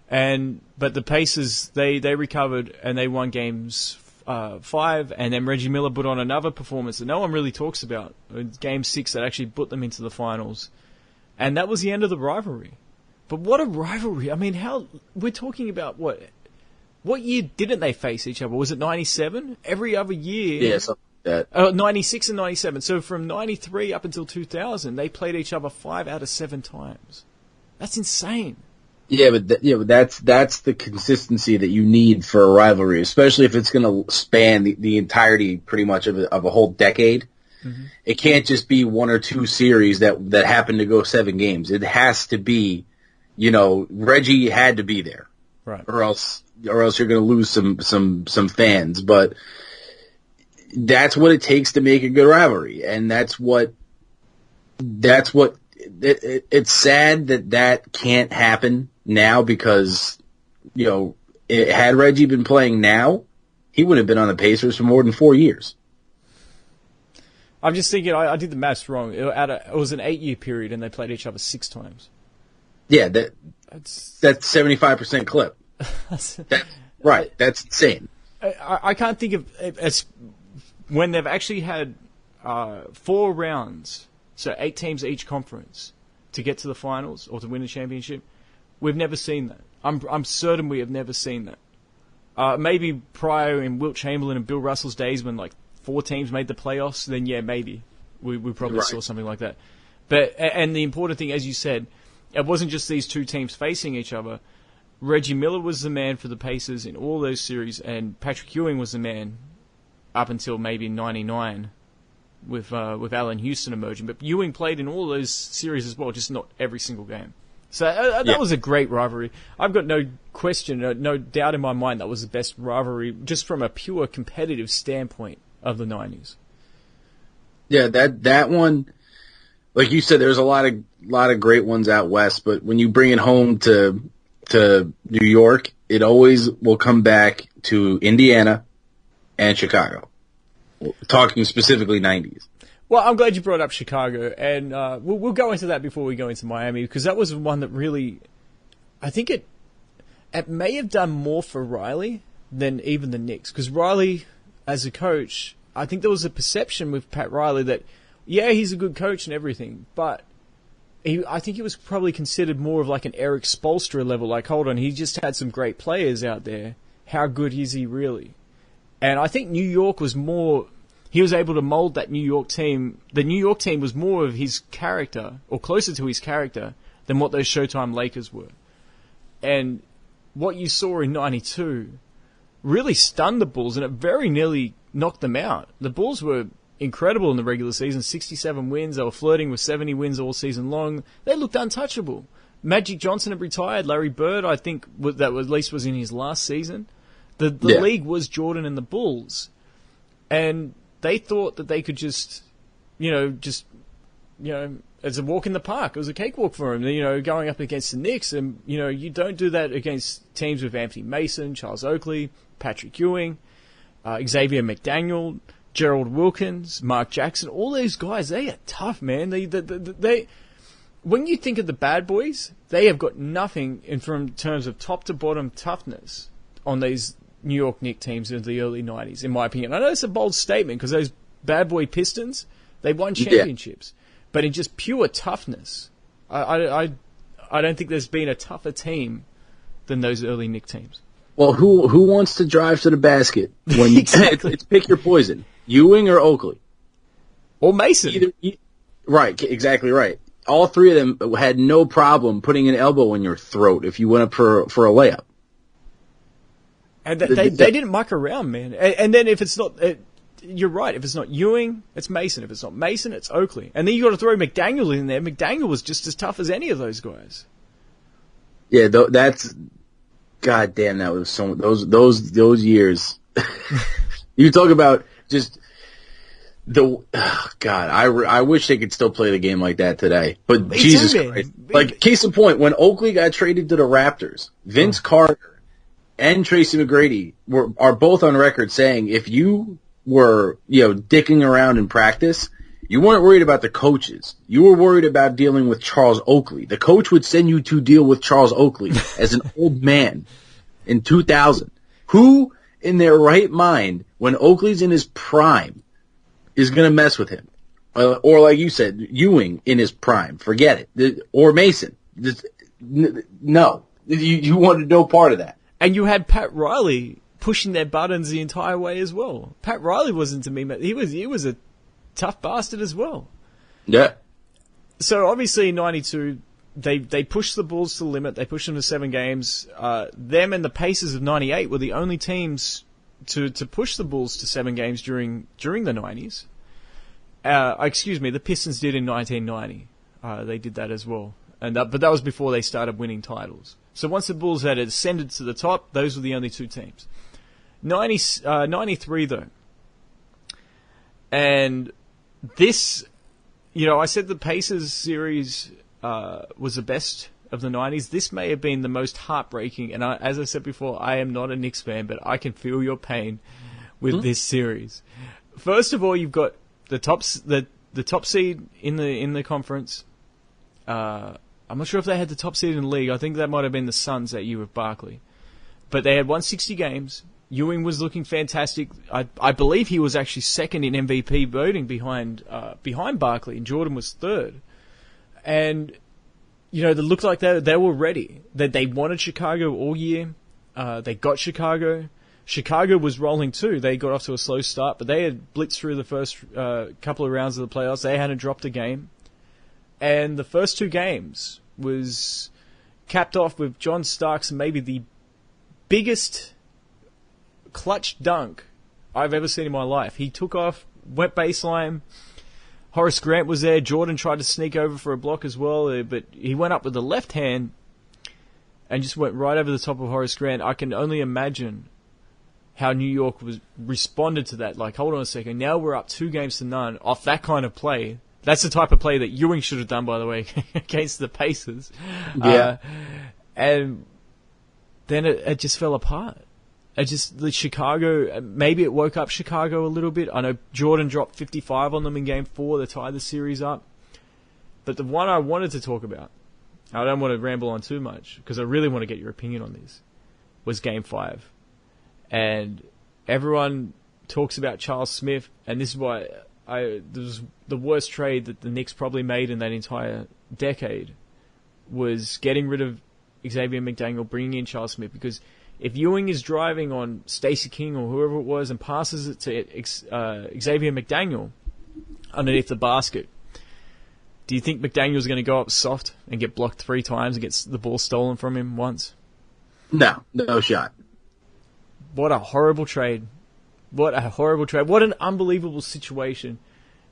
But the Pacers, they recovered and they won games 5, and then Reggie Miller put on another performance that no one really talks about. Game 6 that actually put them into the finals, and that was the end of the rivalry. But what a rivalry! I mean, we're talking about what? What year didn't they face each other? Was it 97? Every other year? Yeah, something like that. 96 and 97. So from 93 up until 2000, they played each other 5 out of 7 times. That's insane. Yeah, but that's the consistency that you need for a rivalry, especially if it's going to span the entirety, pretty much of a whole decade. Mm-hmm. It can't just be 1 or 2 series that happen to go 7 games. It has to be, Reggie had to be there, right? Or else you're going to lose some fans. But that's what it takes to make a good rivalry, and that's what. It's sad that can't happen now because, had Reggie been playing now, he would have been on the Pacers for more than 4 years. I'm just thinking, I did the maths wrong. It was an 8-year period, and they played each other 6 times. Yeah, that's 75% clip. Right, that's insane. I can't think of as when they've actually had 4 rounds, so 8 teams each conference, to get to the finals or to win a championship. We've never seen that. I'm certain we have never seen that. Maybe prior in Wilt Chamberlain and Bill Russell's days when like 4 teams made the playoffs, then yeah, maybe we probably Right. saw something like that. But and the important thing, as you said, it wasn't just these 2 teams facing each other. Reggie Miller was the man for the Pacers in all those series, and Patrick Ewing was the man up until maybe '99 with Allen Houston emerging. But Ewing played in all those series as well, just not every single game. So that was a great rivalry. I've got no question, no doubt in my mind that was the best rivalry, just from a pure competitive standpoint of the '90s. Yeah, that one, like you said, there's a lot of great ones out west, but when you bring it home to New York, it always will come back to Indiana and Chicago. Talking specifically '90s. Well, I'm glad you brought up Chicago, and we'll go into that before we go into Miami, because that was one that really, I think it may have done more for Riley than even the Knicks, because Riley, as a coach, I think there was a perception with Pat Riley that, yeah, he's a good coach and everything, but I think he was probably considered more of like an Eric Spoelstra level, like, hold on, he just had some great players out there. How good is he really? And I think New York was more, he was able to mold that New York team. The New York team was more of his character, or closer to his character, than what those Showtime Lakers were. And what you saw in '92 really stunned the Bulls, and it very nearly knocked them out. The Bulls were incredible in the regular season, 67 wins. They were flirting with 70 wins all season long. They looked untouchable. Magic Johnson had retired. Larry Bird, I think, at least was in his last season. The league was Jordan and the Bulls. And they thought that they could just, it's a walk in the park. It was a cakewalk for them, going up against the Knicks. And, you don't do that against teams with Anthony Mason, Charles Oakley, Patrick Ewing, Xavier McDaniel, Gerald Wilkins, Mark Jackson. All those guys, they are tough, man. They when you think of the bad boys, they have got nothing in terms of top to bottom toughness on these New York Knicks teams in the early '90s, in my opinion. I know it's a bold statement because those bad boy Pistons, they won championships, but in just pure toughness, I don't think there's been a tougher team than those early Knicks teams. Well, who wants to drive to the basket when Exactly. it's pick your poison, Ewing or Oakley or Mason? Right, exactly right. All 3 of them had no problem putting an elbow in your throat if you went up for a layup. And they didn't muck around, man. And then if it's not, you're right. If it's not Ewing, it's Mason. If it's not Mason, it's Oakley. And then you got to throw McDaniel in there. McDaniel was just as tough as any of those guys. Yeah, that's goddamn. That was so those years. You talk about just God. I wish they could still play the game like that today. But Me Jesus too, man. Christ! Like case in point, when Oakley got traded to the Raptors, Vince Carter and Tracy McGrady are both on record saying if you were, dicking around in practice, you weren't worried about the coaches. You were worried about dealing with Charles Oakley. The coach would send you to deal with Charles Oakley as an old man in 2000. Who in their right mind, when Oakley's in his prime, is going to mess with him? Or like you said, Ewing in his prime. Forget it. Or Mason. No. You wanted no part of that. And you had Pat Riley pushing their buttons the entire way as well. Pat Riley wasn't to me, he was a tough bastard as well. Yeah. So obviously in '92, they pushed the Bulls to the limit. They pushed them to 7 games. Them and the Pacers of '98 were the only teams to push the Bulls to 7 games during the '90s. The Pistons did in 1990. They did that as well, but that was before they started winning titles. So once the Bulls had ascended to the top, those were the only 2 teams. 93 though. And this, I said the Pacers series was the best of the '90s. This may have been the most heartbreaking, and as I said before, I am not a Knicks fan, but I can feel your pain with this series. First of all, you've got the top seed in the conference. I'm not sure if they had the top seed in the league. I think that might have been the Suns that year with Barkley. But they had won 60 games. Ewing was looking fantastic. I believe he was actually second in MVP voting behind Barkley, and Jordan was third. And, they looked like they were ready. They wanted Chicago all year. They got Chicago. Chicago was rolling too. They got off to a slow start, but they had blitzed through the first couple of rounds of the playoffs. They hadn't dropped a game. And the first 2 games was capped off with John Starks, maybe the biggest clutch dunk I've ever seen in my life. He took off, went baseline. Horace Grant was there. Jordan tried to sneak over for a block as well, but he went up with the left hand and just went right over the top of Horace Grant. I can only imagine how New York responded to that. Like, hold on a second, now we're up 2-0 off that kind of play. That's the type of play that Ewing should have done, by the way, against the Pacers. Yeah. And then it just fell apart. The Chicago, maybe it woke up Chicago a little bit. I know Jordan dropped 55 on them in Game 4 to tie the series up. But the one I wanted to talk about, I don't want to ramble on too much, because I really want to get your opinion on this, was Game 5. And everyone talks about Charles Smith, and this is why this was the worst trade that the Knicks probably made in that entire decade, was getting rid of Xavier McDaniel, bringing in Charles Smith, because if Ewing is driving on Stacey King or whoever it was and passes it to Xavier McDaniel underneath the basket, do you think McDaniel's going to go up soft and get blocked 3 times and get the ball stolen from him once? No shot. What a horrible trade. What an unbelievable situation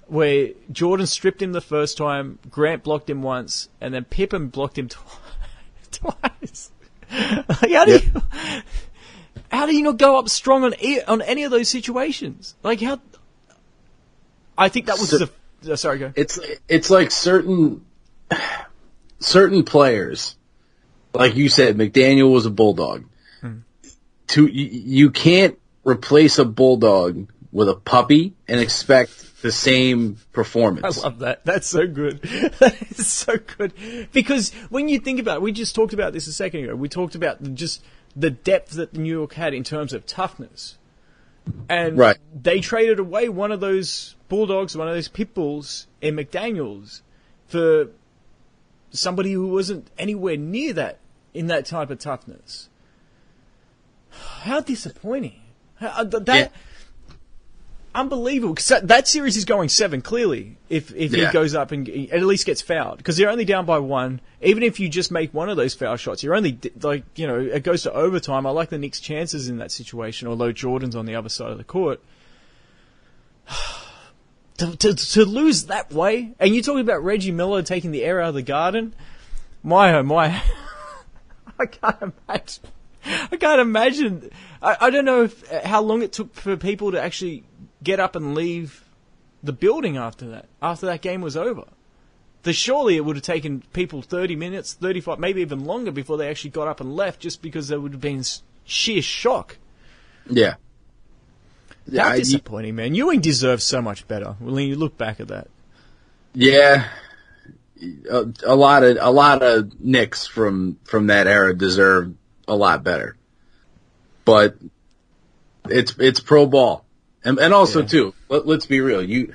where Jordan stripped him the first time, Grant blocked him once, and then Pippen blocked him twice. Like, how do you not go up strong on any of those situations? Like, how? I think that was sorry, go. It's like certain players, like you said, McDaniel was a bulldog. You can't replace a bulldog with a puppy and expect the same performance. I love that. That's so good. That is so good. Because when you think about it, we just talked about this a second ago. We talked about just the depth that New York had in terms of toughness. And right. They traded away one of those bulldogs, one of those pit bulls in McDaniels for somebody who wasn't anywhere near that in that type of toughness. How disappointing. Unbelievable. Because that series is going 7, clearly, if he goes up and at least gets fouled. Because they're only down by 1. Even if you just make one of those foul shots, you're only, it goes to overtime. I like the Knicks' chances in that situation, although Jordan's on the other side of the court. To lose that way, and you're talking about Reggie Miller taking the air out of the Garden. My, oh my. I can't imagine. I don't know how long it took for people to actually get up and leave the building after that game was over. Surely it would have taken people 30 minutes, 35, maybe even longer before they actually got up and left, just because there would have been sheer shock. Yeah. How disappointing, man. Ewing deserves so much better when you look back at that. Yeah. A lot of Knicks from that era deserve a lot better. But it's pro ball. And also too, let's be real.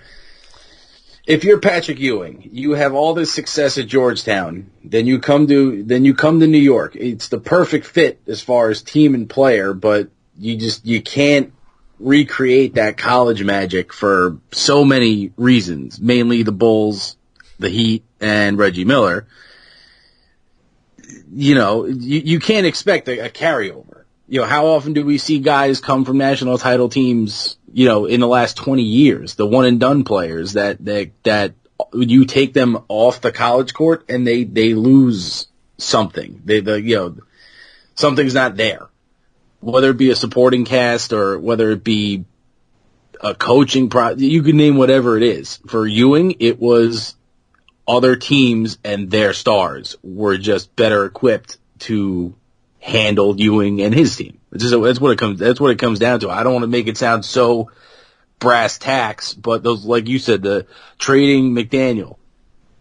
If you're Patrick Ewing, you have all this success at Georgetown, then you come to New York. It's the perfect fit as far as team and player, but you can't recreate that college magic for so many reasons, mainly the Bulls, the Heat, and Reggie Miller. You can't expect a carryover. How often do we see guys come from national title teams, in the last 20 years, the one and done players that you take them off the college court and they lose something. Something's not there. Whether it be a supporting cast or whether it be a coaching you can name whatever it is. For Ewing, it was other teams and their stars were just better equipped to handle Ewing and his team. That's what it comes down to. I don't want to make it sound so brass tacks, but those, like you said, the trading McDaniel,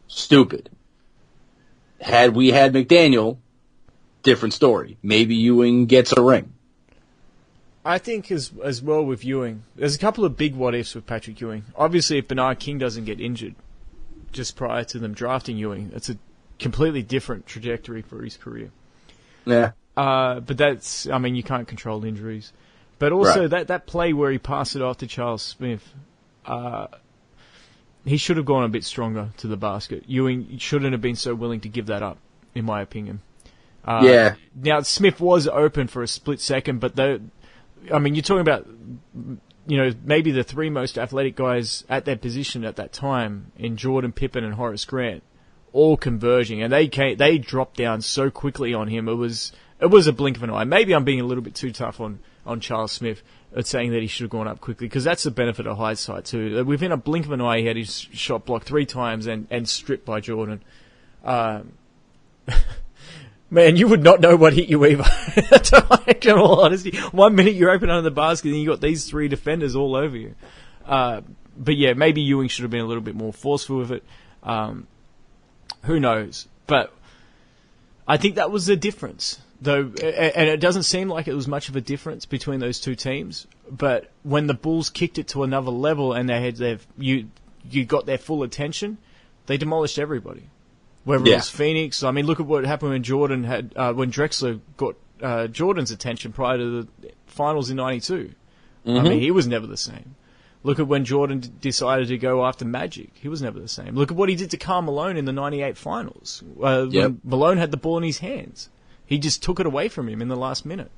stupid. Had we had McDaniel, different story. Maybe Ewing gets a ring. I think as well with Ewing, there's a couple of big what ifs with Patrick Ewing. Obviously, if Bernard King doesn't get injured just prior to them drafting Ewing, it's a completely different trajectory for his career. Yeah. But you can't control injuries. But also that play where he passed it off to Charles Smith, he should have gone a bit stronger to the basket. Ewing shouldn't have been so willing to give that up, in my opinion. Now, Smith was open for a split second, but you're talking about, maybe the three most athletic guys at their position at that time in Jordan, Pippen, and Horace Grant, all converging, and they dropped down so quickly on him. It was a blink of an eye. Maybe I'm being a little bit too tough on Charles Smith at saying that he should have gone up quickly, because that's the benefit of hindsight too. Within a blink of an eye, he had his shot blocked 3 times and stripped by Jordan. Man, you would not know what hit you either. In all honesty, 1 minute you're open under the basket, and you got these 3 defenders all over you. But yeah, maybe Ewing should have been a little bit more forceful with it. Who knows? But I think that was the difference, though, and it doesn't seem like it was much of a difference between those two teams. But when the Bulls kicked it to another level and they had you got their full attention, they demolished everybody. Whether it was Phoenix, look at what happened when Jordan when Drexler got Jordan's attention prior to the finals in '92. Mm-hmm. He was never the same. Look at when Jordan decided to go after Magic. He was never the same. Look at what he did to Karl Malone in the '98 finals. When Malone had the ball in his hands. He just took it away from him in the last minute.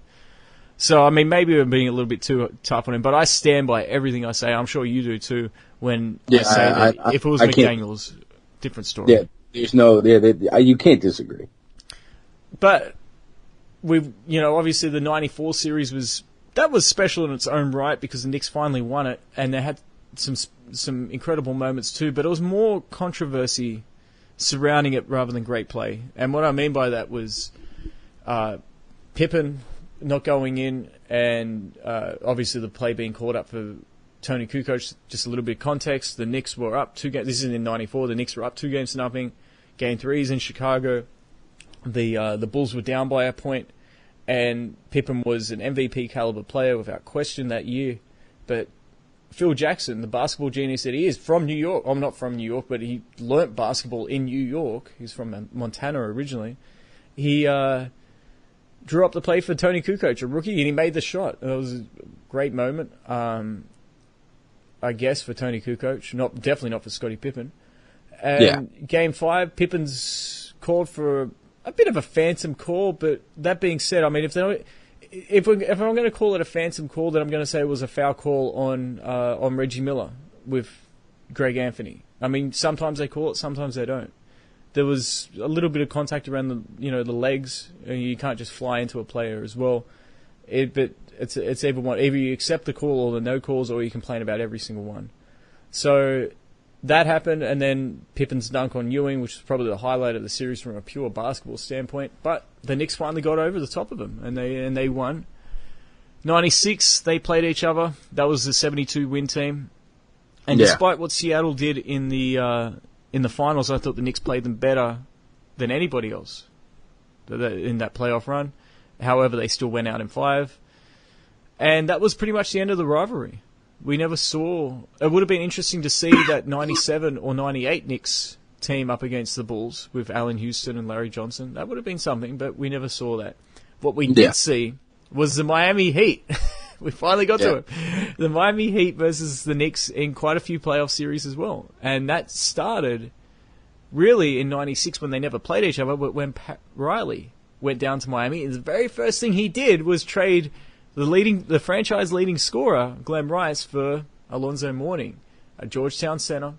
So, maybe we're being a little bit too tough on him, but I stand by everything I say. I'm sure you do too, when I say that if it was McDaniels, different story. Yeah, there's you can't disagree. But obviously the '94 series was special in its own right, because the Knicks finally won it, and they had some incredible moments too. But it was more controversy surrounding it rather than great play. And what I mean by that was Pippen not going in, and obviously the play being called up for Tony Kukoc. Just a little bit of context: the Knicks were up 2 games. This is in '94. The Knicks were up 2-0. Game 3 is in Chicago. The Bulls were down by a point. And Pippen was an MVP caliber player without question that year. But Phil Jackson, the basketball genius that he is, from New York. I'm not from New York, but he learnt basketball in New York. He's from Montana originally. He drew up the play for Tony Kukoc, a rookie, and he made the shot. It was a great moment, I guess, for Tony Kukoc. Definitely not for Scottie Pippen. And Game 5, Pippen's called for a bit of a phantom call, but that being said, if I'm going to call it a phantom call, then I'm going to say it was a foul call on Reggie Miller with Greg Anthony. Sometimes they call it, sometimes they don't. There was a little bit of contact around the legs, and you can't just fly into a player as well. But it's either one. Either you accept the call or the no calls, or you complain about every single one. So that happened, and then Pippen's dunk on Ewing, which was probably the highlight of the series from a pure basketball standpoint. But the Knicks finally got over the top of them, and they won. '96, they played each other. That was the 72 win team. And despite what Seattle did in the finals, I thought the Knicks played them better than anybody else in that playoff run. However, they still went out in 5. And that was pretty much the end of the rivalry. We never saw... It would have been interesting to see that 97 or 98 Knicks team up against the Bulls with Allen Houston and Larry Johnson. That would have been something, but we never saw that. What we did see was the Miami Heat. We finally got to it. The Miami Heat versus the Knicks in quite a few playoff series as well. And that started really in 96 when they never played each other, but when Pat Riley went down to Miami, the very first thing he did was trade the franchise leading scorer, Glenn Rice, for Alonzo Mourning, a Georgetown center.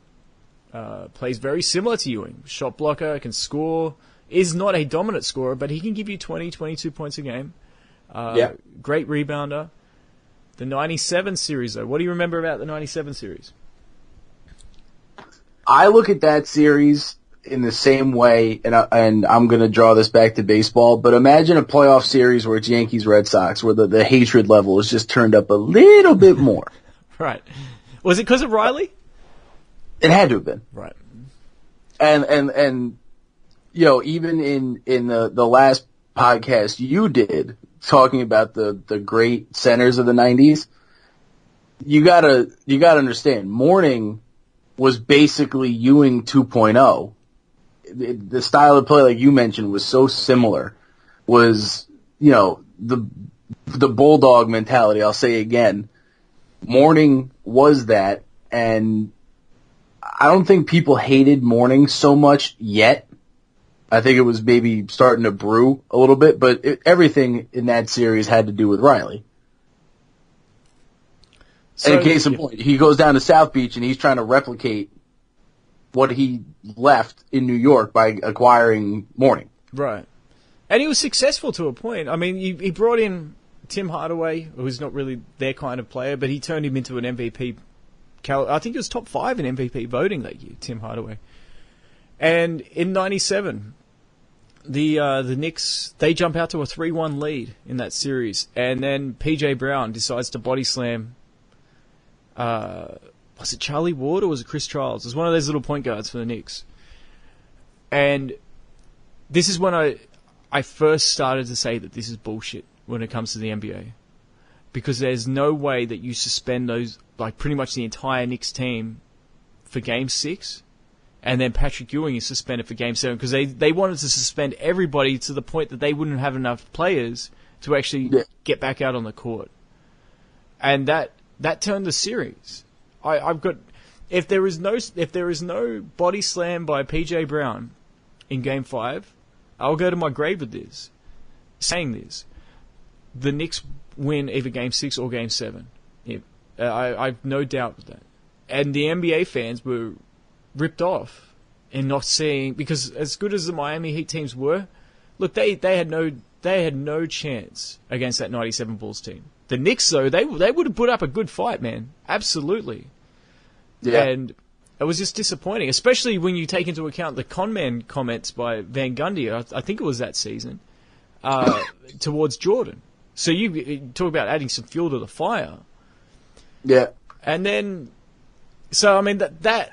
Plays very similar to Ewing. Shot blocker, can score, is not a dominant scorer, but he can give you 20, 22 points a game. Great rebounder. The 97 series, though. What do you remember about the 97 series? I look at that series in the same way, and I'm going to draw this back to baseball, but imagine a playoff series where it's Yankees-Red Sox, where the hatred level is just turned up a little bit more. Right. Was it because of Riley? It had to have been. Right. And even in the last podcast you did, talking about the great centers of the 90s, you gotta understand, Mourning was basically Ewing 2.0. The style of play, like you mentioned, was so similar. Was, the the bulldog mentality. I'll say again, Mourning was that, and I don't think people hated Mourning so much yet. I think it was maybe starting to brew a little bit, but everything in that series had to do with Riley. So, and in case in point, he goes down to South Beach and he's trying to replicate what he left in New York by acquiring Mourning. Right. And he was successful to a point. I mean, he brought in Tim Hardaway, who's not really their kind of player, but he turned him into an MVP. I think he was top 5 in MVP voting that year, Tim Hardaway. And in 97, the Knicks, they jump out to a 3-1 lead in that series. And then P.J. Brown decides to body slam, was it Charlie Ward or was it Chris Childs? It was one of those little point guards for the Knicks. And this is when I first started to say that this is bullshit when it comes to the NBA. Because there's no way that you suspend those, like pretty much the entire Knicks team for Game 6, and then Patrick Ewing is suspended for Game 7, because they wanted to suspend everybody to the point that they wouldn't have enough players to actually get back out on the court. And that turned the series. I've got, if there is no body slam by PJ Brown in Game 5, I'll go to my grave with this, saying this. The Knicks win either Game 6 or Game 7. I've no doubt with that. And the NBA fans were ripped off in not seeing, because as good as the Miami Heat teams were, look, they had no chance against that 97 Bulls team. The Knicks, though, they would have put up a good fight, man. Absolutely. Yeah. And it was just disappointing, especially when you take into account the conman comments by Van Gundy, I think it was that season, towards Jordan. So you talk about adding some fuel to the fire. Yeah. And then, so I mean, that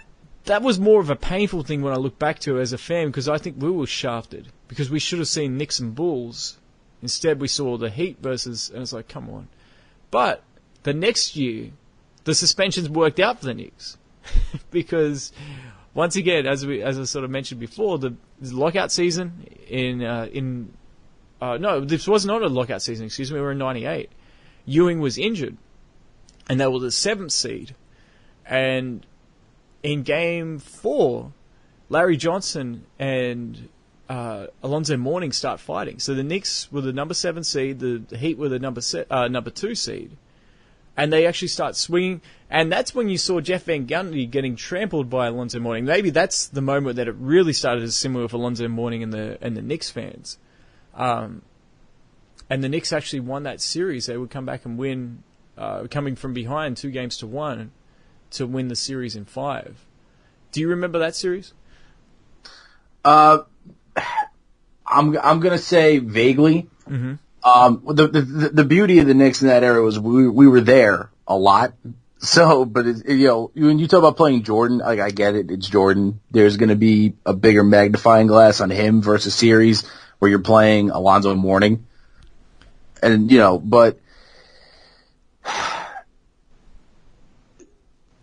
was more of a painful thing when I look back to it as a fan, because I think we were shafted, because we should have seen Knicks and Bulls. Instead, we saw the Heat versus, and it's like, come on. But the next year, the suspensions worked out for the Knicks. Because once again, as I sort of mentioned before, the lockout season no, this was not a lockout season, excuse me, we were in 98. Ewing was injured, and they were the 7th seed. And in Game 4, Larry Johnson and Alonzo Mourning start fighting. So the Knicks were the number 7 seed, the Heat were the number 2 seed. And they actually start swinging. And that's when you saw Jeff Van Gundy getting trampled by Alonzo Mourning. Maybe that's the moment that it really started to simmer with Alonzo Mourning and the Knicks fans. And the Knicks actually won that series. They would come back and win, coming from behind 2-1 to win the series in 5. Do you remember that series? I'm gonna say vaguely. Mm-hmm. The beauty of the Knicks in that era was we were there a lot. So, but when you talk about playing Jordan, like, I get it, it's Jordan. There's gonna be a bigger magnifying glass on him versus series where you're playing Alonzo Mourning. And, but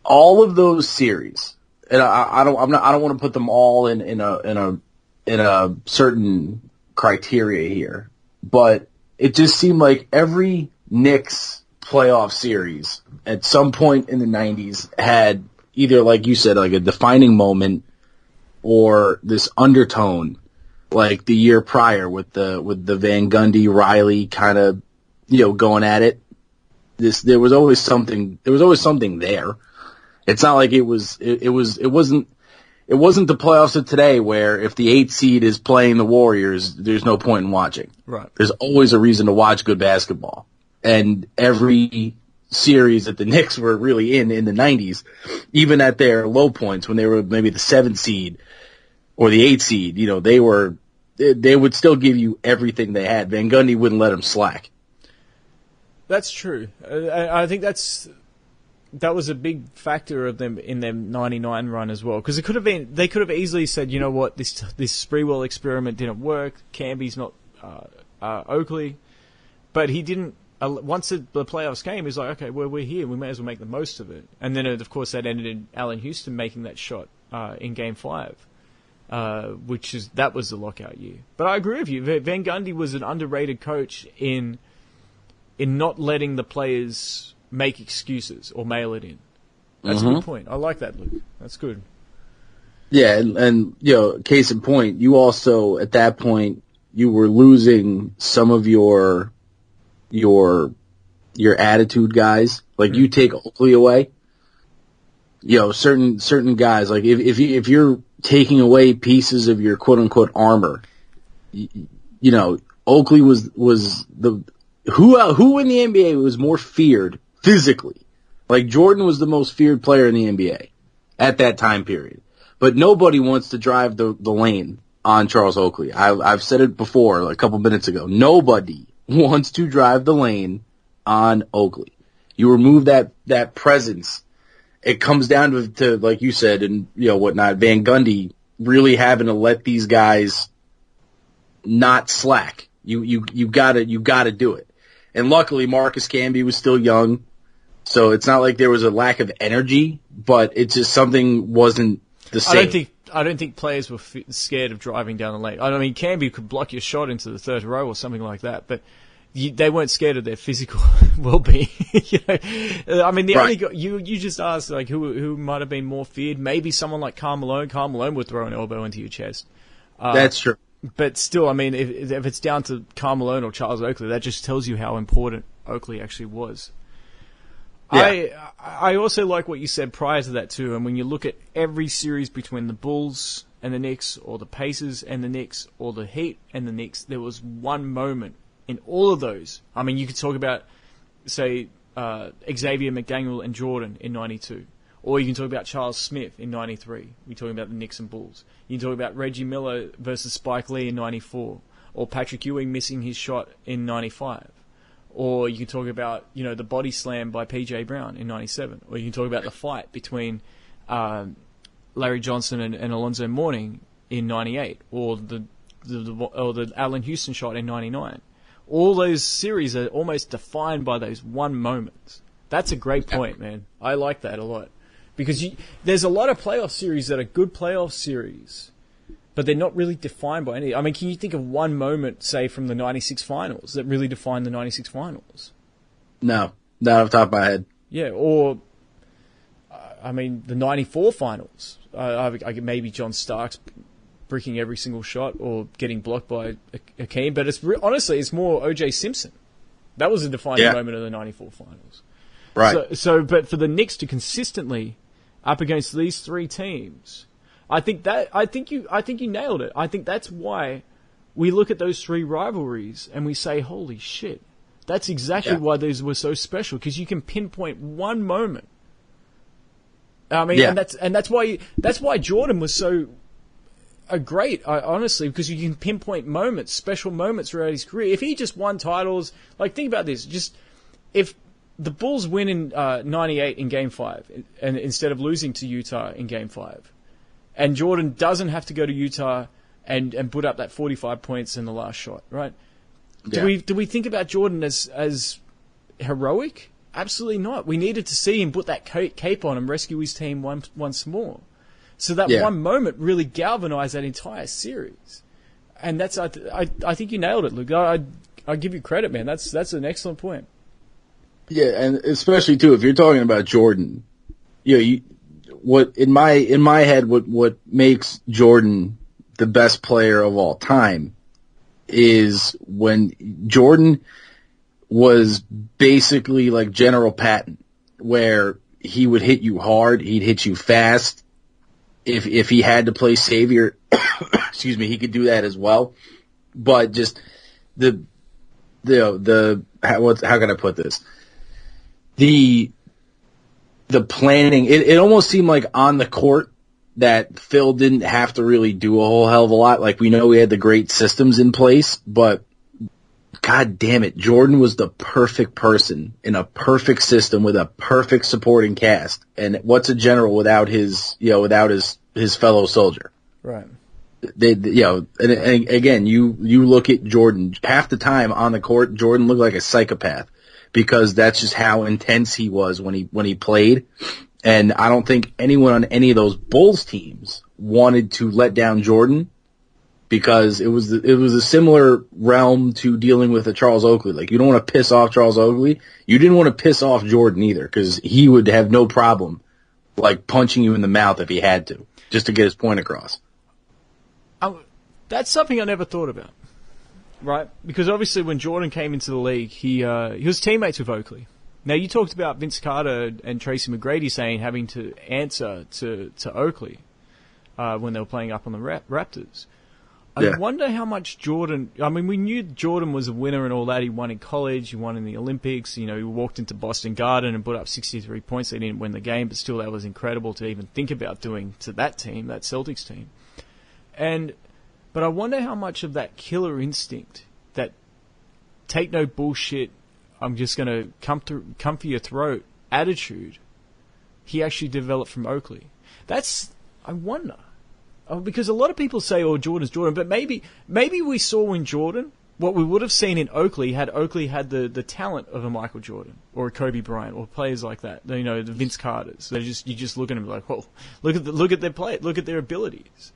all of those series, and I don't want to put them all in a certain criteria here, but it just seemed like every Knicks playoff series at some point in the 90s had either, like you said, like a defining moment or this undertone, like the year prior with the Van Gundy Riley kind of, going at it. There was always something there. It's not like it wasn't the playoffs of today where if the 8th seed is playing the Warriors, there's no point in watching. Right. There's always a reason to watch good basketball. And every series that the Knicks were really in the 90s, even at their low points when they were maybe the 7th seed or the 8th seed, they would still give you everything they had. Van Gundy wouldn't let them slack. That's true. I think that was a big factor of them in their 99 run as well, because they could have easily said, you know what, this Sprewell experiment didn't work. Camby's not Oakley, but he didn't. Once the playoffs came, he's like, okay, well, we're here. We may as well make the most of it. And then, of course, that ended in Allen Houston making that shot in Game 5. That was the lockout year. But I agree with you. Van Gundy was an underrated coach in in not letting the players make excuses or mail it in. That's a good point. I like that, Luke. That's good. Yeah, and case in point, you also at that point you were losing some of your attitude guys. Like you take Oakley away, certain guys, like if you're taking away pieces of your quote unquote armor, Oakley was the who in the NBA was more feared physically. Like Jordan was the most feared player in the NBA at that time period. But nobody wants to drive the lane on Charles Oakley. I've said it before a couple minutes ago. Nobody wants to drive the lane on Oakley. You remove that presence. It comes down to like you said and whatnot, Van Gundy really having to let these guys not slack. You gotta do it. And luckily Marcus Camby was still young, so it's not like there was a lack of energy, but it's just something wasn't the same. I don't think players were scared of driving down the lane. I mean, Camby could block your shot into the third row or something like that, but they weren't scared of their physical well-being. I mean, only guy, you just asked like who might have been more feared. Maybe someone like Karl Malone. Karl Malone would throw an elbow into your chest. That's true. But still, I mean, if it's down to Karl Malone or Charles Oakley, that just tells you how important Oakley actually was. Yeah. I also like what you said prior to that too, and when you look at every series between the Bulls and the Knicks, or the Pacers and the Knicks, or the Heat and the Knicks, there was one moment in all of those. I mean, you could talk about, say, Xavier McDaniel and Jordan in 92. Or you can talk about Charles Smith in 93. We're talking about the Knicks and Bulls. You can talk about Reggie Miller versus Spike Lee in 94. Or Patrick Ewing missing his shot in 95. Or you can talk about, the body slam by P.J. Brown in 97. Or you can talk about the fight between Larry Johnson and Alonzo Mourning in 98. Or the Allen Houston shot in 99. All those series are almost defined by those one moments. That's a great point, man. I like that a lot. Because there's a lot of playoff series that are good playoff series, but they're not really defined by any. I mean, can you think of one moment, say, from the 96 finals that really defined the 96 finals? No, not off the top of my head. Yeah, or, the 94 finals. Maybe John Starks bricking every single shot or getting blocked by Hakeem, but honestly, it's more O.J. Simpson. That was a defining moment of the 94 finals. Right. So, but for the Knicks to consistently up against these three teams, I think you nailed it. I think that's why we look at those three rivalries and we say, holy shit, that's exactly why those were so special, because you can pinpoint one moment. I mean, and that's why Jordan was so great, honestly, because you can pinpoint moments, special moments throughout his career. If he just won titles, like think about this, just if the Bulls win in 98 in Game 5, and instead of losing to Utah in Game 5, and Jordan doesn't have to go to Utah and put up that 45 points in the last shot, right? Yeah. Do we think about Jordan as heroic? Absolutely not. We needed to see him put that cape on and rescue his team once more. So that one moment really galvanized that entire series. And that's I think you nailed it, Luke. I give you credit, man. That's an excellent point. Yeah, and especially too, if you're talking about Jordan, what in my head, what makes Jordan the best player of all time is when Jordan was basically like General Patton, where he would hit you hard, he'd hit you fast. If he had to play savior, excuse me, he could do that as well. But just how can I put this? The planning, it almost seemed like on the court that Phil didn't have to really do a whole hell of a lot. Like, we know we had the great systems in place, but God damn it, Jordan was the perfect person in a perfect system with a perfect supporting cast. And what's a general without his fellow soldier? Right. And again, you look at Jordan, half the time on the court, Jordan looked like a psychopath, because that's just how intense he was when he played. And I don't think anyone on any of those Bulls teams wanted to let down Jordan. because it was a similar realm to dealing with a Charles Oakley. Like, you don't want to piss off Charles Oakley. You didn't want to piss off Jordan either, because he would have no problem, like, punching you in the mouth if he had to, just to get his point across. That's something I never thought about, right? Because obviously when Jordan came into the league, he was teammates with Oakley. Now, you talked about Vince Carter and Tracy McGrady saying having to answer to Oakley when they were playing up on the Raptors. I wonder how much Jordan... I mean, we knew Jordan was a winner and all that. He won in college, he won in the Olympics. You know, he walked into Boston Garden and put up 63 points. They didn't win the game, but still that was incredible to even think about doing to that team, that Celtics team. But I wonder how much of that killer instinct, that take no bullshit, I'm just going to come for your throat attitude, he actually developed from Oakley. I wonder. Because a lot of people say, oh, Jordan's Jordan, but maybe we saw in Jordan what we would have seen in Oakley had Oakley had the talent of a Michael Jordan or a Kobe Bryant or players like that. You know, the Vince Carters. You just look at them like, whoa, look at their play, look at their abilities.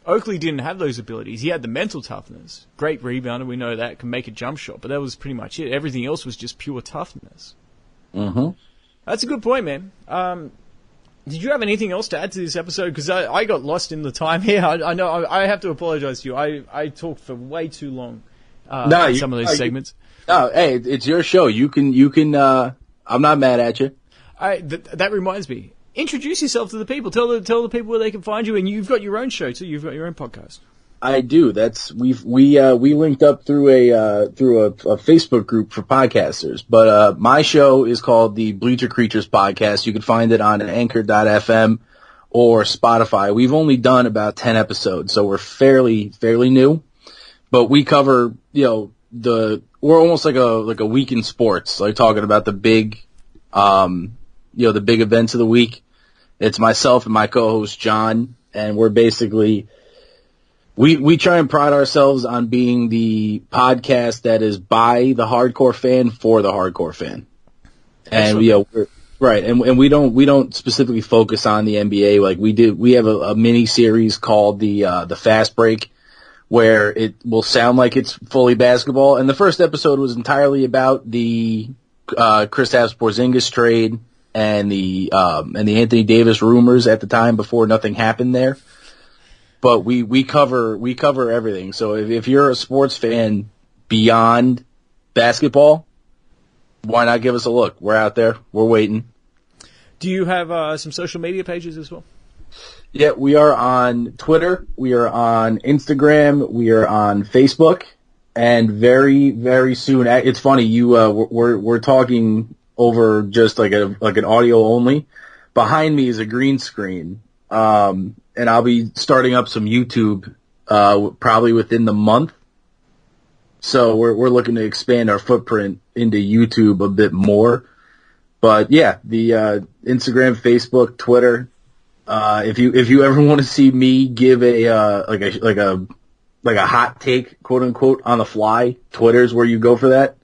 Oakley didn't have those abilities. He had the mental toughness. Great rebounder, we know that, can make a jump shot, but that was pretty much it. Everything else was just pure toughness. Mm-hmm. That's a good point, man. Did you have anything else to add to this episode? Because I got lost in the time here. I know I have to apologize to you. I talked for way too long in some of those segments. No, hey, it's your show. You can. I'm not mad at you. That reminds me. Introduce yourself to the people. Tell the people where they can find you. And you've got your own show too. You've got your own podcast. I do. We linked up through a Facebook group for podcasters. But my show is called the Bleachers Creatures Podcast. You can find it on Anchor.fm or Spotify. We've only done about 10 episodes, so we're fairly new. But we cover, we're almost like a week in sports, like talking about the big the big events of the week. It's myself and my co-host John, and we're basically we try and pride ourselves on being the podcast that is by the hardcore fan for the hardcore fan. And we're right, and we don't specifically focus on the NBA like we did. We have a mini series called the Fast Break, where it will sound like it's fully basketball. And the first episode was entirely about the Kristaps Porzingis trade and the Anthony Davis rumors at the time before nothing happened there. But we cover everything. So if you're a sports fan beyond basketball, why not give us a look? We're out there. We're waiting. Do you have some social media pages as well? Yeah, we are on Twitter. We are on Instagram. We are on Facebook. And very, very soon, it's funny, we're talking over just like an audio only. Behind me is a green screen. And I'll be starting up some YouTube, probably within the month. So we're looking to expand our footprint into YouTube a bit more. But yeah, the, Instagram, Facebook, Twitter, if you ever want to see me give a hot take, quote unquote, on the fly, Twitter's where you go for that.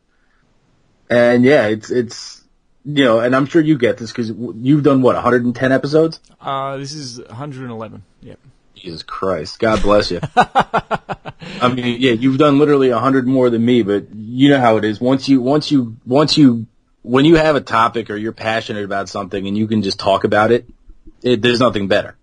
And yeah, it's and I'm sure you get this because you've done 110 episodes? This is 111. Yep. Jesus Christ. God bless you. I mean, yeah, you've done literally 100 more than me, but you know how it is. When you have a topic or you're passionate about something and you can just talk about it, there's nothing better.